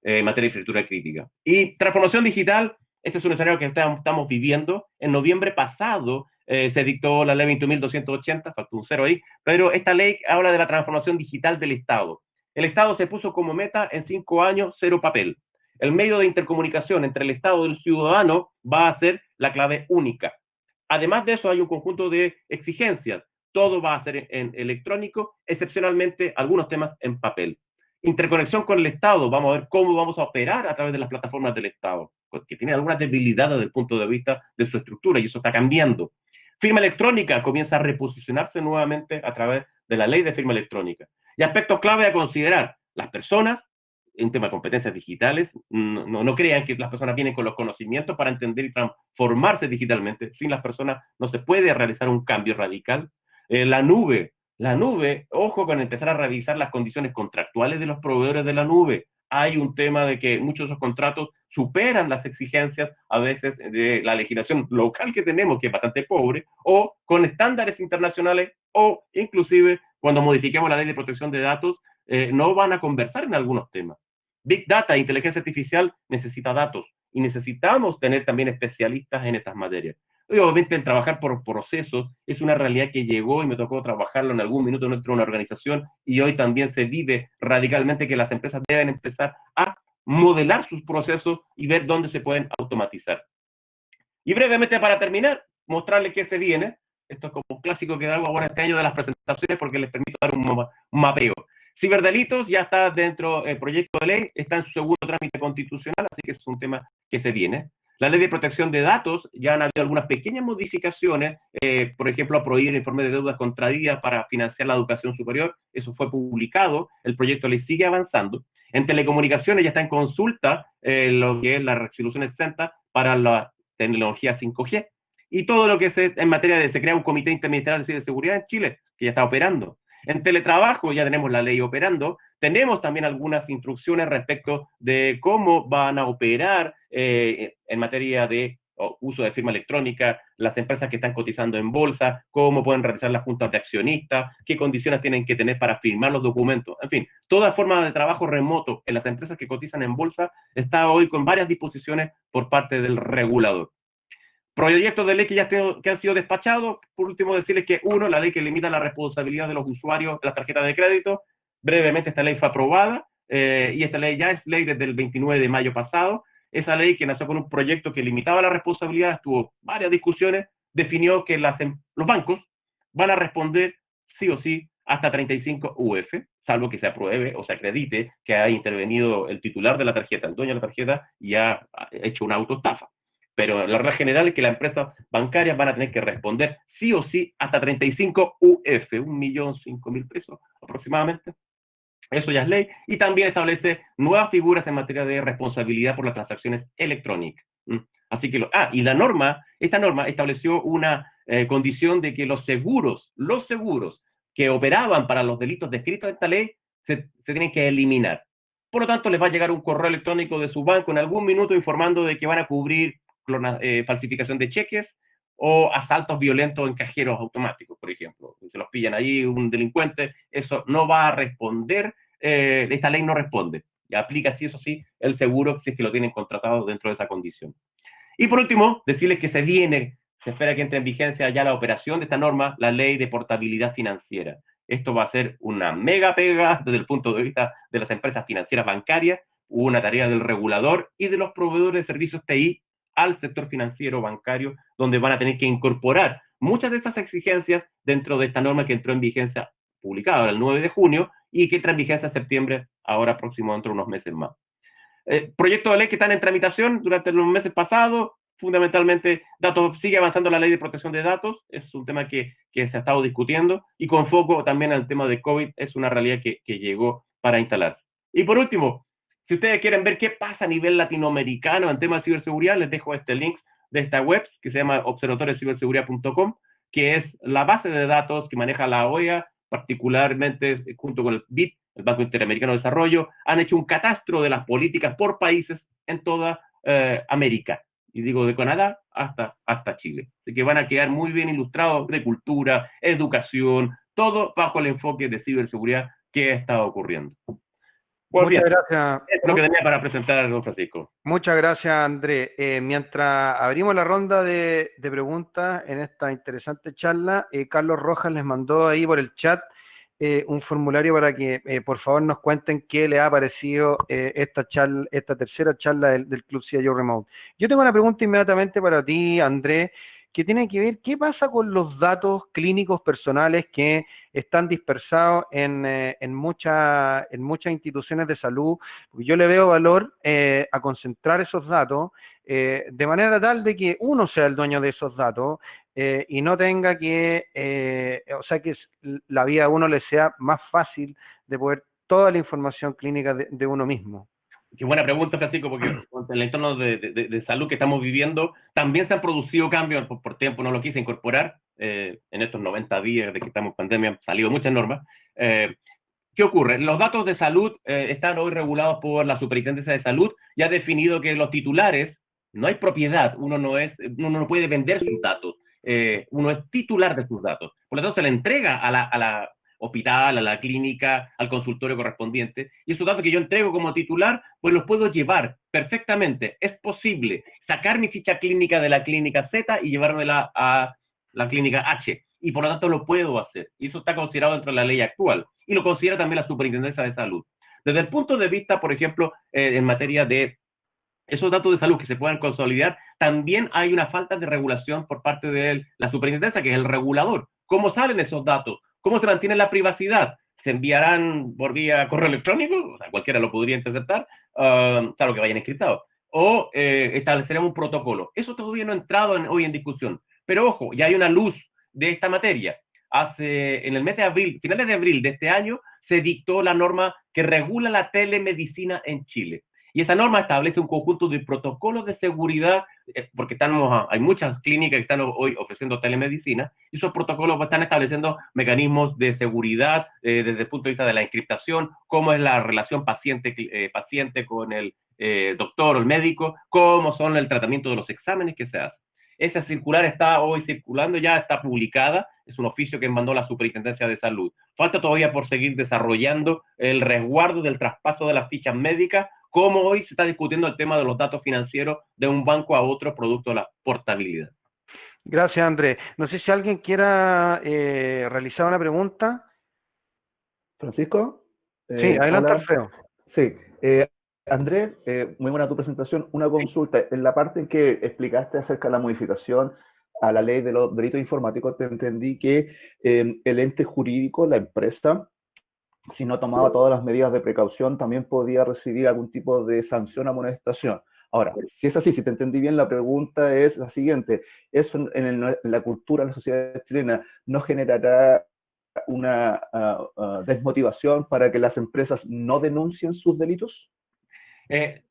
en materia de infraestructura crítica. Y transformación digital, este es un escenario que estamos viviendo. En noviembre pasado se dictó la ley 20.280, faltó un cero ahí, pero esta ley habla de la transformación digital del Estado. El Estado se puso como meta en 5 años, cero papel. El medio de intercomunicación entre el Estado y el ciudadano va a ser la clave única. Además de eso, hay un conjunto de exigencias. Todo va a ser en electrónico, excepcionalmente algunos temas en papel. Interconexión con el Estado, vamos a ver cómo vamos a operar a través de las plataformas del Estado, que tiene algunas debilidades desde el punto de vista de su estructura y eso está cambiando. Firma electrónica comienza a reposicionarse nuevamente a través de la ley de firma electrónica. Y aspectos clave a considerar, las personas, en tema de competencias digitales, no crean que las personas vienen con los conocimientos para entender y transformarse digitalmente. Sin las personas no se puede realizar un cambio radical. La nube, ojo con empezar a revisar las condiciones contractuales de los proveedores de la nube. Hay un tema de que muchos de esos contratos superan las exigencias a veces de la legislación local que tenemos, que es bastante pobre, o con estándares internacionales, o inclusive cuando modifiquemos la ley de protección de datos, no van a conversar en algunos temas. Big Data, inteligencia artificial, necesita datos y necesitamos tener también especialistas en estas materias. Y obviamente el trabajar por procesos es una realidad que llegó y me tocó trabajarlo en algún minuto dentro de una organización y hoy también se vive radicalmente que las empresas deben empezar a modelar sus procesos y ver dónde se pueden automatizar. Y brevemente para terminar, mostrarles qué se viene. Esto es como un clásico que hago ahora este año de las presentaciones porque les permito dar un mapeo. Ciberdelitos ya está dentro del proyecto de ley, está en su segundo trámite constitucional, así que es un tema que se viene. La ley de protección de datos, ya han habido algunas pequeñas modificaciones, por ejemplo, a prohibir el informe de deudas contraídas para financiar la educación superior, eso fue publicado, el proyecto de ley sigue avanzando. En telecomunicaciones ya está en consulta lo que es la resolución 60 para la tecnología 5G, y todo lo que es en materia de, se crea un comité interministerial de ciberseguridad en Chile, que ya está operando. En teletrabajo ya tenemos la ley operando, tenemos también algunas instrucciones respecto de cómo van a operar en materia de uso de firma electrónica, las empresas que están cotizando en bolsa, cómo pueden realizar las juntas de accionistas, qué condiciones tienen que tener para firmar los documentos, en fin, toda forma de trabajo remoto en las empresas que cotizan en bolsa está hoy con varias disposiciones por parte del regulador. Proyectos de ley que han sido despachados, por último decirles que uno, la ley que limita la responsabilidad de los usuarios de las tarjetas de crédito, brevemente esta ley fue aprobada, y esta ley ya es ley desde el 29 de mayo pasado. Esa ley que nació con un proyecto que limitaba la responsabilidad, tuvo varias discusiones, definió que los bancos van a responder sí o sí hasta 35 UF, salvo que se apruebe o se acredite que ha intervenido el titular de la tarjeta, el dueño de la tarjeta, y ha hecho una autoestafa. Pero la regla general es que las empresas bancarias van a tener que responder sí o sí hasta 35 UF, 1.005.000 pesos aproximadamente. Eso ya es ley. Y también establece nuevas figuras en materia de responsabilidad por las transacciones electrónicas. Así que, y esta norma estableció una condición de que los seguros que operaban para los delitos descritos en esta ley se tienen que eliminar. Por lo tanto, les va a llegar un correo electrónico de su banco en algún minuto informando de que van a cubrir falsificación de cheques o asaltos violentos en cajeros automáticos, por ejemplo. Si se los pillan ahí un delincuente, eso no va a responder, esta ley no responde. Y aplica, sí, eso sí, el seguro si es que lo tienen contratado dentro de esa condición. Y por último, decirles que se espera que entre en vigencia ya la operación de esta norma, la ley de portabilidad financiera. Esto va a ser una mega pega desde el punto de vista de las empresas financieras bancarias, una tarea del regulador y de los proveedores de servicios TI al sector financiero bancario, donde van a tener que incorporar muchas de estas exigencias dentro de esta norma que entró en vigencia publicada el 9 de junio y que entra en vigencia en septiembre, ahora próximo dentro de unos meses más. Proyectos de ley que están en tramitación durante los meses pasados, fundamentalmente sigue avanzando la ley de protección de datos, es un tema que se ha estado discutiendo, y con foco también al tema de COVID, es una realidad que llegó para instalarse. Y por último, si ustedes quieren ver qué pasa a nivel latinoamericano en temas de ciberseguridad, les dejo este link de esta web que se llama observatoriociberseguridad.com, que es la base de datos que maneja la OEA, particularmente junto con el BID, el Banco Interamericano de Desarrollo, han hecho un catastro de las políticas por países en toda América. Y digo, de Canadá hasta Chile. Así que van a quedar muy bien ilustrados de cultura, educación, todo bajo el enfoque de ciberseguridad que ha estado ocurriendo. Pues Muchas bien, gracias. es lo que tenía para presentar, don Francisco. Muchas gracias, Andrés. Mientras abrimos la ronda de preguntas en esta interesante charla, Carlos Rojas les mandó ahí por el chat un formulario para que por favor nos cuenten qué le ha parecido esta charla, esta tercera charla del Club CIO Remote. Yo tengo una pregunta inmediatamente para ti, Andrés, que tiene que ver qué pasa con los datos clínicos personales que están dispersados en muchas instituciones de salud. Yo le veo valor a concentrar esos datos de manera tal de que uno sea el dueño de esos datos y no tenga que, o sea, que la vida a uno le sea más fácil de poder toda la información clínica de uno mismo. Qué buena pregunta, Francisco, porque en el entorno de salud que estamos viviendo también se han producido cambios, por tiempo no lo quise incorporar, en estos 90 días de que estamos en pandemia han salido muchas normas. ¿Qué ocurre? Los datos de salud están hoy regulados por la Superintendencia de Salud y ha definido que los titulares, no hay propiedad, uno no puede vender sus datos, uno es titular de sus datos. Por lo tanto, se le entrega a la hospital, a la clínica, al consultorio correspondiente, y esos datos que yo entrego como titular, pues los puedo llevar perfectamente. Es posible sacar mi ficha clínica de la clínica Z y llevármela a la clínica H, y por lo tanto lo puedo hacer. Y eso está considerado dentro de la ley actual, y lo considera también la Superintendencia de Salud. Desde el punto de vista, por ejemplo, en materia de esos datos de salud que se puedan consolidar, también hay una falta de regulación por parte de la superintendencia, que es el regulador. ¿Cómo salen esos datos? ¿Cómo se mantiene la privacidad? ¿Se enviarán por vía correo electrónico? O sea, cualquiera lo podría interceptar, claro que vayan encriptados. O estableceremos un protocolo. Eso todavía no ha entrado hoy en discusión. Pero ojo, ya hay una luz de esta materia. En el mes de abril, finales de abril de este año, se dictó la norma que regula la telemedicina en Chile. Y esa norma establece un conjunto de protocolos de seguridad, porque hay muchas clínicas que están hoy ofreciendo telemedicina, y esos protocolos están estableciendo mecanismos de seguridad desde el punto de vista de la encriptación, cómo es la relación paciente con el doctor o el médico, cómo son el tratamiento de los exámenes que se hacen. Esa circular está hoy circulando, ya está publicada, es un oficio que mandó la Superintendencia de Salud. Falta todavía por seguir desarrollando el resguardo del traspaso de las fichas médicas, como hoy se está discutiendo el tema de los datos financieros de un banco a otro producto de la portabilidad. Gracias, Andrés. No sé si alguien quiera realizar una pregunta. Francisco. Sí, adelante, Hola. Alfredo. Sí, Andrés, muy buena tu presentación. Una consulta. En la parte en que explicaste acerca de la modificación a la ley de los delitos informáticos, te entendí que el ente jurídico, la empresa, si no tomaba todas las medidas de precaución, también podía recibir algún tipo de sanción o amonestación. Ahora, si es así, si te entendí bien, la pregunta es la siguiente. ¿Eso en la cultura, en la sociedad chilena, no generará una desmotivación para que las empresas no denuncien sus delitos?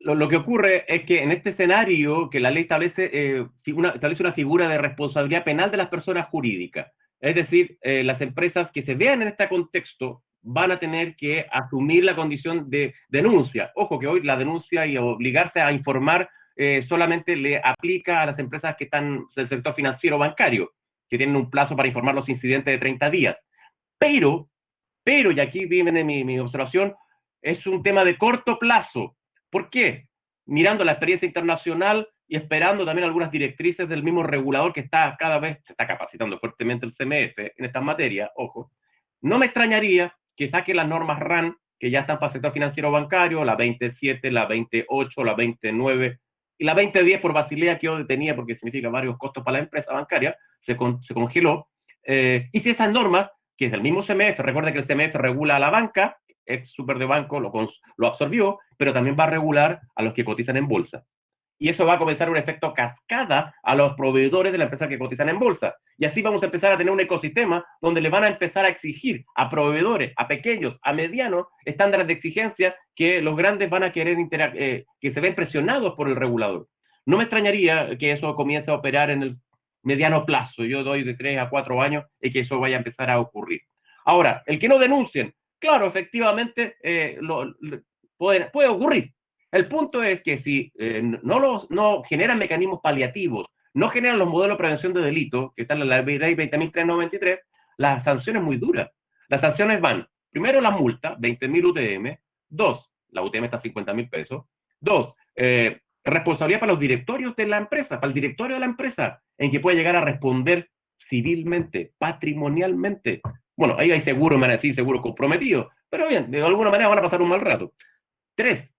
Lo que ocurre es que en este escenario que la ley establece una figura de responsabilidad penal de las personas jurídicas. Es decir, las empresas que se vean en este contexto van a tener que asumir la condición de denuncia. Ojo que hoy la denuncia y obligarse a informar solamente le aplica a las empresas que están del sector financiero bancario, que tienen un plazo para informar los incidentes de 30 días. Pero, y aquí viene mi observación, es un tema de corto plazo. ¿Por qué? Mirando la experiencia internacional y esperando también algunas directrices del mismo regulador que está cada vez, se está capacitando fuertemente el CMF en estas materias, ojo, no me extrañaría que saque las normas RAN que ya están para el sector financiero bancario, la 27, la 28, la 29 y la 2010 por Basilea que yo detenía porque significa varios costos para la empresa bancaria, se congeló. Y si esas normas, que es del mismo CMF, recuerda que el CMF regula a la banca, ex super de banco lo absorbió, pero también va a regular a los que cotizan en bolsa. Y eso va a comenzar un efecto cascada a los proveedores de la empresa que cotizan en bolsa. Y así vamos a empezar a tener un ecosistema donde le van a empezar a exigir a proveedores, a pequeños, a medianos, estándares de exigencia que los grandes van a querer que se ven presionados por el regulador. No me extrañaría que eso comience a operar en el mediano plazo. Yo doy de 3 a 4 años y que eso vaya a empezar a ocurrir. Ahora, el que no denuncien, claro, efectivamente puede ocurrir. El punto es que si no generan mecanismos paliativos, no generan los modelos de prevención de delito, que están en la ley 20.393, la sanción es muy dura. Las sanciones van, primero la multa, 20.000 UTM, dos, la UTM está a 50.000 pesos, dos, responsabilidad para los directorios de la empresa, para el directorio de la empresa, en que puede llegar a responder civilmente, patrimonialmente. Bueno, ahí hay seguro, me van a decir, seguro comprometido, pero bien, de alguna manera van a pasar un mal rato. Tres,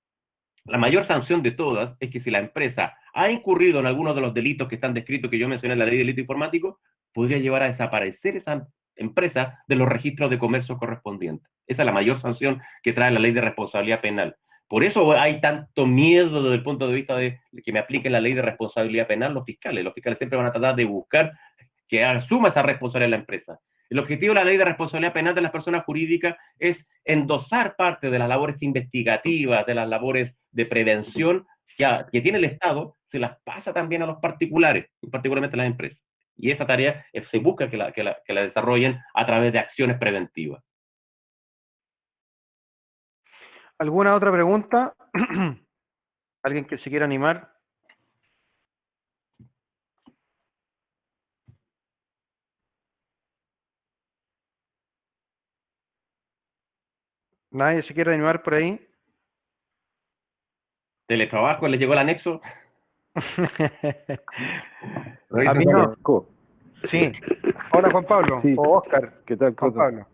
la mayor sanción de todas es que si la empresa ha incurrido en alguno de los delitos que están descritos, que yo mencioné en la ley de delito informático, podría llevar a desaparecer esa empresa de los registros de comercio correspondientes. Esa es la mayor sanción que trae la ley de responsabilidad penal. Por eso hay tanto miedo desde el punto de vista de que me apliquen la ley de responsabilidad penal los fiscales. Los fiscales siempre van a tratar de buscar que asuma esa responsabilidad la empresa. El objetivo de la ley de responsabilidad penal de las personas jurídicas es endosar parte de las labores investigativas, de las labores de prevención que tiene el Estado, se las pasa también a los particulares, y particularmente a las empresas. Y esa tarea se busca que la desarrollen a través de acciones preventivas. ¿Alguna otra pregunta? ¿Alguien que se quiera animar? ¿Nadie se quiere animar por ahí? Teletrabajo, les llegó el anexo. A mí no. Sí. Hola, Juan Pablo. Sí. O Oscar. ¿Qué tal, Juan Coto? Pablo.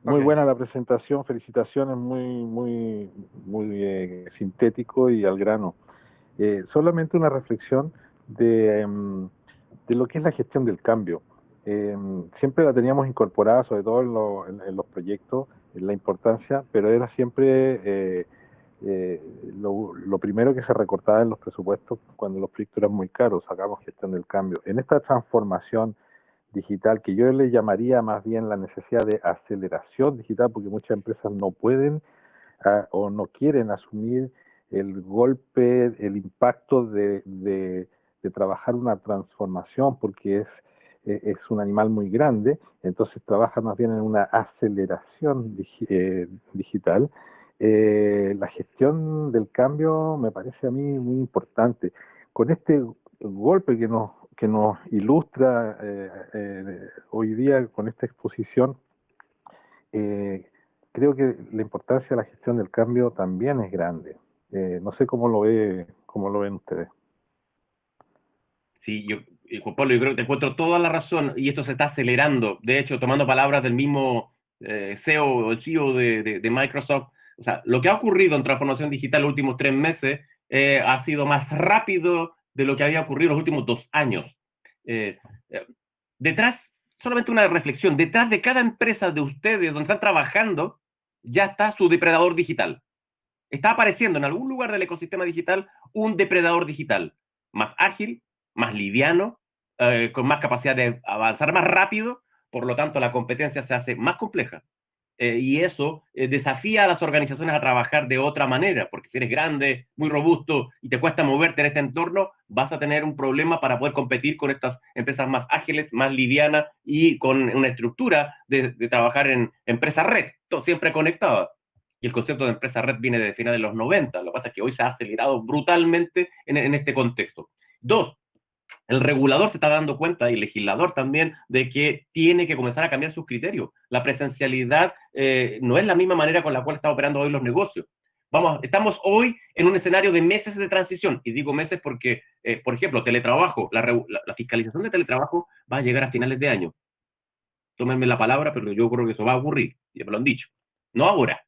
Muy Okay. buena la presentación, felicitaciones, muy sintético y al grano. Solamente una reflexión de lo que es la gestión del cambio. Siempre la teníamos incorporada, sobre todo en los proyectos, en la importancia, pero era siempre lo primero que se recortaba en los presupuestos cuando los proyectos eran muy caros, sacamos gestión del cambio. En esta transformación digital, que yo le llamaría más bien la necesidad de aceleración digital, porque muchas empresas no pueden o no quieren asumir el golpe, el impacto de trabajar una transformación, porque es un animal muy grande, entonces trabaja más bien en una aceleración digital. La gestión del cambio me parece a mí muy importante. Con este golpe que nos ilustra hoy día con esta exposición, creo que la importancia de la gestión del cambio también es grande. No sé cómo lo ven ustedes. Sí, Juan Pablo, yo creo que te encuentro toda la razón y esto se está acelerando. De hecho, tomando palabras del mismo CEO o el CEO de Microsoft, o sea, lo que ha ocurrido en transformación digital los últimos 3 meses ha sido más rápido de lo que había ocurrido los últimos 2 años. Detrás, solamente una reflexión, detrás de cada empresa de ustedes donde están trabajando, ya está su depredador digital. Está apareciendo en algún lugar del ecosistema digital un depredador digital más ágil, más liviano, con más capacidad de avanzar más rápido, por lo tanto la competencia se hace más compleja. y eso desafía a las organizaciones a trabajar de otra manera, porque si eres grande, muy robusto y te cuesta moverte en este entorno, vas a tener un problema para poder competir con estas empresas más ágiles, más livianas y con una estructura de trabajar en empresas red, siempre conectadas. Y el concepto de empresa red viene de finales de los 90, lo que pasa es que hoy se ha acelerado brutalmente en este contexto. Dos, el regulador se está dando cuenta, y el legislador también, de que tiene que comenzar a cambiar sus criterios. La presencialidad no es la misma manera con la cual están operando hoy los negocios. Estamos hoy en un escenario de meses de transición, y digo meses porque, por ejemplo, teletrabajo, la fiscalización de teletrabajo va a llegar a finales de año. Tómenme la palabra, pero yo creo que eso va a ocurrir, ya me lo han dicho. No ahora,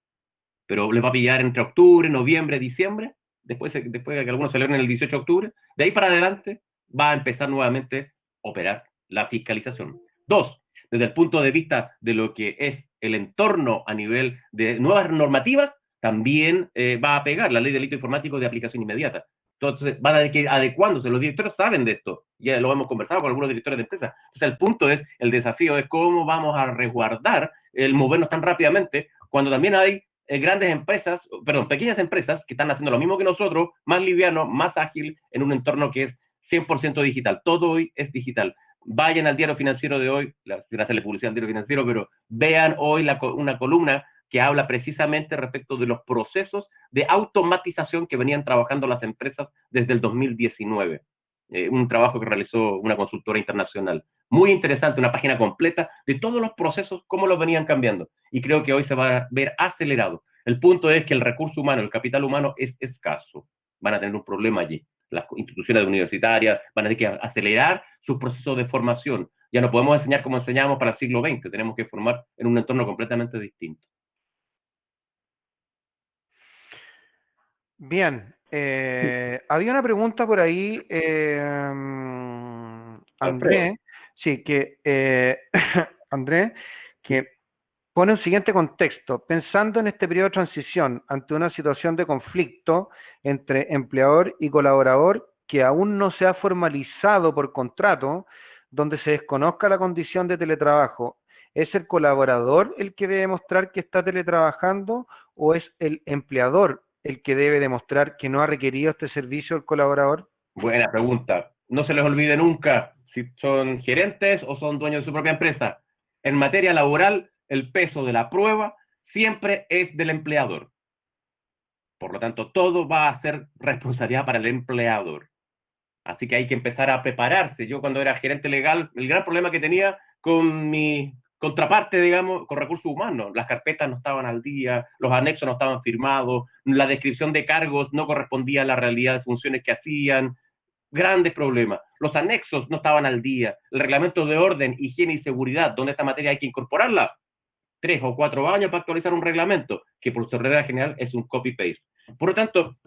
pero les va a pillar entre octubre, noviembre, diciembre, después de que algunos celebren el 18 de octubre, de ahí para adelante va a empezar nuevamente a operar la fiscalización. Dos, desde el punto de vista de lo que es el entorno a nivel de nuevas normativas, también va a pegar la ley de delito informático de aplicación inmediata. Entonces, van a ir adecuándose. Los directores saben de esto. Ya lo hemos conversado con algunos directores de empresas. Entonces, el punto es, el desafío es cómo vamos a resguardar el movernos tan rápidamente cuando también hay grandes empresas, perdón, pequeñas empresas que están haciendo lo mismo que nosotros, más liviano, más ágil, en un entorno que es 100% digital. Todo hoy es digital. Vayan al diario financiero de hoy, sin hacerle publicidad al diario financiero, pero vean hoy una columna que habla precisamente respecto de los procesos de automatización que venían trabajando las empresas desde el 2019. Un trabajo que realizó una consultora internacional. Muy interesante, una página completa de todos los procesos, cómo los venían cambiando. Y creo que hoy se va a ver acelerado. El punto es que el recurso humano, el capital humano es escaso. Van a tener un problema allí. Las instituciones universitarias van a tener que acelerar sus procesos de formación. Ya no podemos enseñar como enseñábamos para el siglo XX, tenemos que formar en un entorno completamente distinto. Bien, había una pregunta por ahí, Alfredo. Andrés, sí, que Andrés, que pone un siguiente contexto. Pensando en este periodo de transición ante una situación de conflicto entre empleador y colaborador que aún no se ha formalizado por contrato, donde se desconozca la condición de teletrabajo, ¿es el colaborador el que debe demostrar que está teletrabajando o es el empleador el que debe demostrar que no ha requerido este servicio del colaborador? Buena pregunta. No se les olvide nunca si son gerentes o son dueños de su propia empresa. En materia laboral, el peso de la prueba siempre es del empleador. Por lo tanto, todo va a ser responsabilidad para el empleador. Así que hay que empezar a prepararse. Yo cuando era gerente legal, el gran problema que tenía con mi contraparte, digamos, con recursos humanos, las carpetas no estaban al día, los anexos no estaban firmados, la descripción de cargos no correspondía a la realidad de funciones que hacían, grandes problemas. Los anexos no estaban al día, el reglamento de orden, higiene y seguridad, donde esta materia hay que incorporarla, 3 o 4 años para actualizar un reglamento, que por su regla general es un copy-paste. Por lo tanto,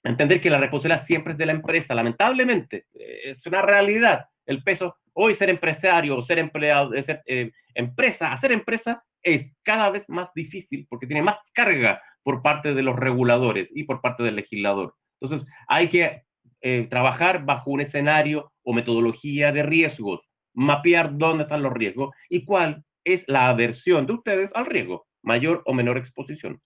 entender que la responsabilidad siempre es de la empresa, lamentablemente, es una realidad. El peso, hoy ser empresario o ser empleado, ser empresa, hacer empresa es cada vez más difícil porque tiene más carga por parte de los reguladores y por parte del legislador. Entonces, hay que trabajar bajo un escenario o metodología de riesgos, mapear dónde están los riesgos y cuál es la aversión de ustedes al riesgo, mayor o menor exposición.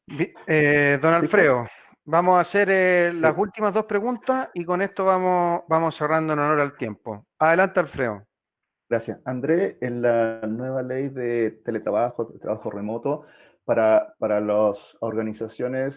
Don Alfredo, vamos a hacer las últimas dos preguntas y con esto vamos cerrando en honor al tiempo. Adelante, Alfredo. Gracias. André, en la nueva ley de teletrabajo, trabajo remoto, para las organizaciones,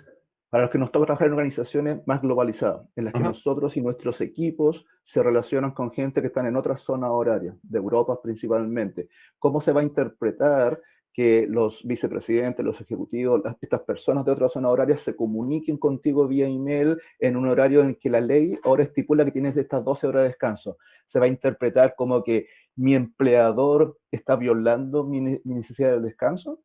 para los que nos toca trabajar en organizaciones más globalizadas, en las que nosotros y nuestros equipos se relacionan con gente que están en otras zonas horarias, de Europa principalmente. ¿Cómo se va a interpretar que los vicepresidentes, los ejecutivos, estas personas de otras zonas horarias se comuniquen contigo vía email en un horario en el que la ley ahora estipula que tienes estas 12 horas de descanso? Se va a interpretar como que mi empleador está violando mi necesidad de descanso?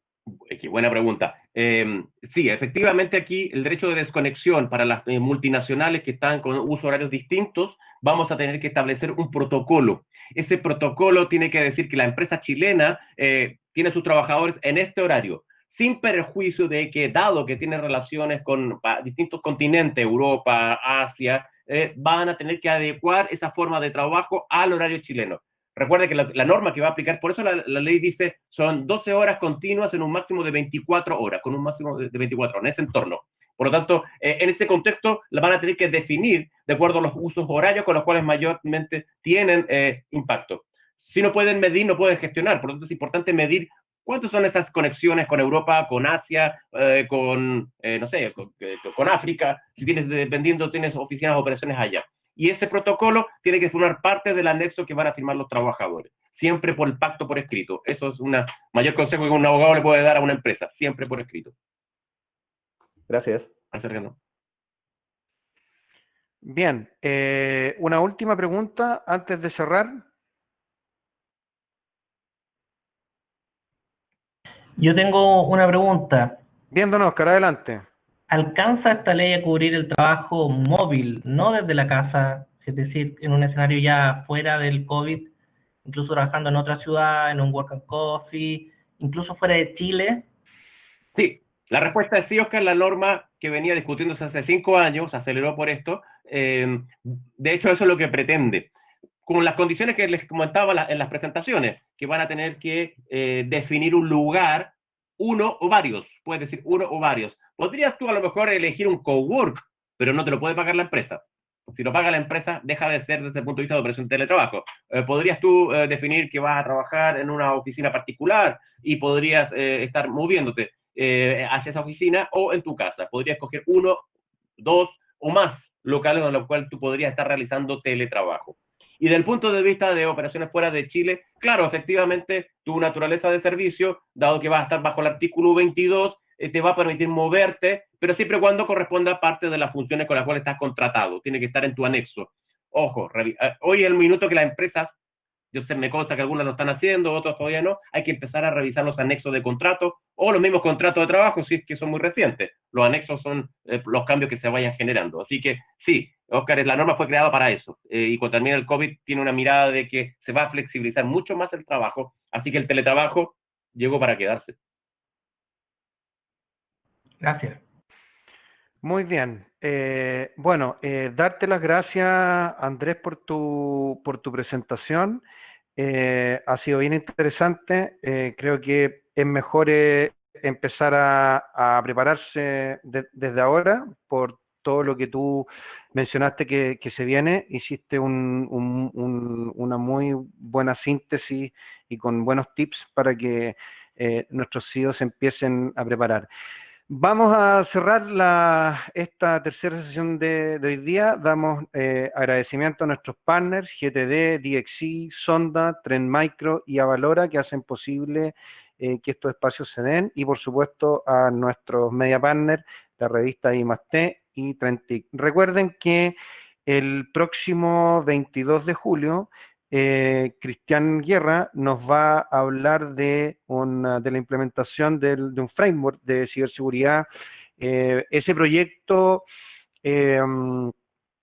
Qué buena pregunta. Sí, efectivamente aquí el derecho de desconexión para las multinacionales que están con usos horarios distintos, vamos a tener que establecer un protocolo. Ese protocolo tiene que decir que la empresa chilena tiene sus trabajadores en este horario, sin perjuicio de que, dado que tiene relaciones con distintos continentes, Europa, Asia, van a tener que adecuar esa forma de trabajo al horario chileno. Recuerde que la norma que va a aplicar, por eso la ley dice son 12 horas continuas en un máximo de 24 horas, con un máximo de 24 horas, en ese entorno. Por lo tanto, en ese contexto la van a tener que definir de acuerdo a los usos horarios con los cuales mayormente tienen impacto. Si no pueden medir, no pueden gestionar. Por lo tanto, es importante medir cuántas son esas conexiones con Europa, con Asia, no sé, con África, si tienes, dependiendo, tienes oficinas o operaciones allá. Y ese protocolo tiene que formar parte del anexo que van a firmar los trabajadores, siempre por el pacto por escrito. Eso es un mayor consejo que un abogado le puede dar a una empresa, siempre por escrito. Gracias. Gracias. Bien, una última pregunta antes de cerrar. Yo tengo una pregunta. Viéndonos, Oscar, adelante. ¿Alcanza esta ley a cubrir el trabajo móvil, no desde la casa, es decir, en un escenario ya fuera del COVID, incluso trabajando en otra ciudad, en un work and coffee, incluso fuera de Chile? Sí, la respuesta es sí, Oscar. La norma que venía discutiéndose hace 5 años se aceleró por esto. De hecho, eso es lo que pretende. Con las condiciones que les comentaba en las presentaciones, que van a tener que definir un lugar, uno o varios, puedes decir uno o varios. Podrías tú a lo mejor elegir un cowork, pero no te lo puede pagar la empresa. Si lo paga la empresa, deja de ser desde el punto de vista de operación de teletrabajo. Podrías tú definir que vas a trabajar en una oficina particular y podrías estar moviéndote hacia esa oficina o en tu casa. Podrías coger uno, dos o más locales en los cuales tú podrías estar realizando teletrabajo. Y desde el punto de vista de operaciones fuera de Chile, claro, efectivamente, tu naturaleza de servicio, dado que vas a estar bajo el artículo 22, te va a permitir moverte, pero siempre y cuando corresponda a parte de las funciones con las cuales estás contratado. Tiene que estar en tu anexo. Ojo, hoy es el minuto que las empresas, yo sé, me consta que algunas lo están haciendo, otros todavía no, hay que empezar a revisar los anexos de contrato o los mismos contratos de trabajo si es que son muy recientes. Los anexos son los cambios que se vayan generando. Así que sí, Oscar, la norma fue creada para eso. Y cuando termine el COVID tiene una mirada de que se va a flexibilizar mucho más el trabajo. Así que el teletrabajo llegó para quedarse. Gracias. Muy bien. Bueno, darte las gracias, Andrés, por tu presentación. Ha sido bien interesante. Creo que es mejor empezar a prepararse desde ahora por todo lo que tú mencionaste que se viene. Hiciste una muy buena síntesis y con buenos tips para que nuestros CEOs empiecen a preparar. Vamos a cerrar esta tercera sesión de hoy día. Damos agradecimiento a nuestros partners, GTD, DXC, Sonda, Trend Micro y Avalora, que hacen posible que estos espacios se den, y por supuesto a nuestros media partners, la revista I+T y Trentic. Recuerden que el próximo 22 de julio Cristian Guerra nos va a hablar de la implementación de un framework de ciberseguridad. Ese proyecto, en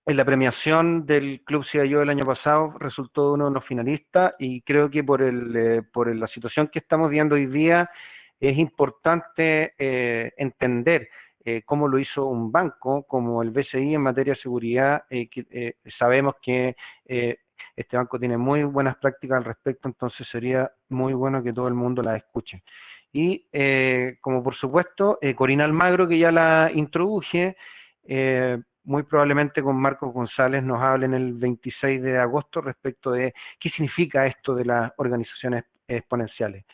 la premiación del Club CIO del año pasado, resultó de uno de los finalistas, y creo que por la situación que estamos viendo hoy día, es importante entender cómo lo hizo un banco como el BCI en materia de seguridad. Sabemos que este banco tiene muy buenas prácticas al respecto, entonces sería muy bueno que todo el mundo las escuche. Y como por supuesto, Corina Almagro, que ya la introduje, muy probablemente con Marcos González nos hablen el 26 de agosto respecto de qué significa esto de las organizaciones exponenciales.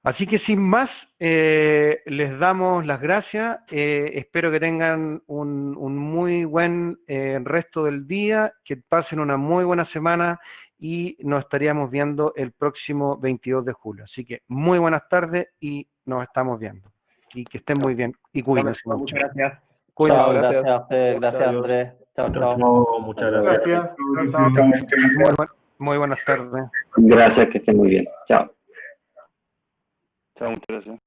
Así que sin más, les damos las gracias. Espero que tengan un muy buen resto del día, que pasen una muy buena semana y nos estaríamos viendo el próximo 22 de julio. Así que muy buenas tardes y nos estamos viendo. Y que estén muy bien y cuídense mucho. Muchas gracias. Cuídense, Chao, gracias. gracias a usted, gracias Andrés. Chao, chao. Muchas gracias. Muy buenas tardes. Gracias, que estén muy bien. Chao. Chao, muchas gracias.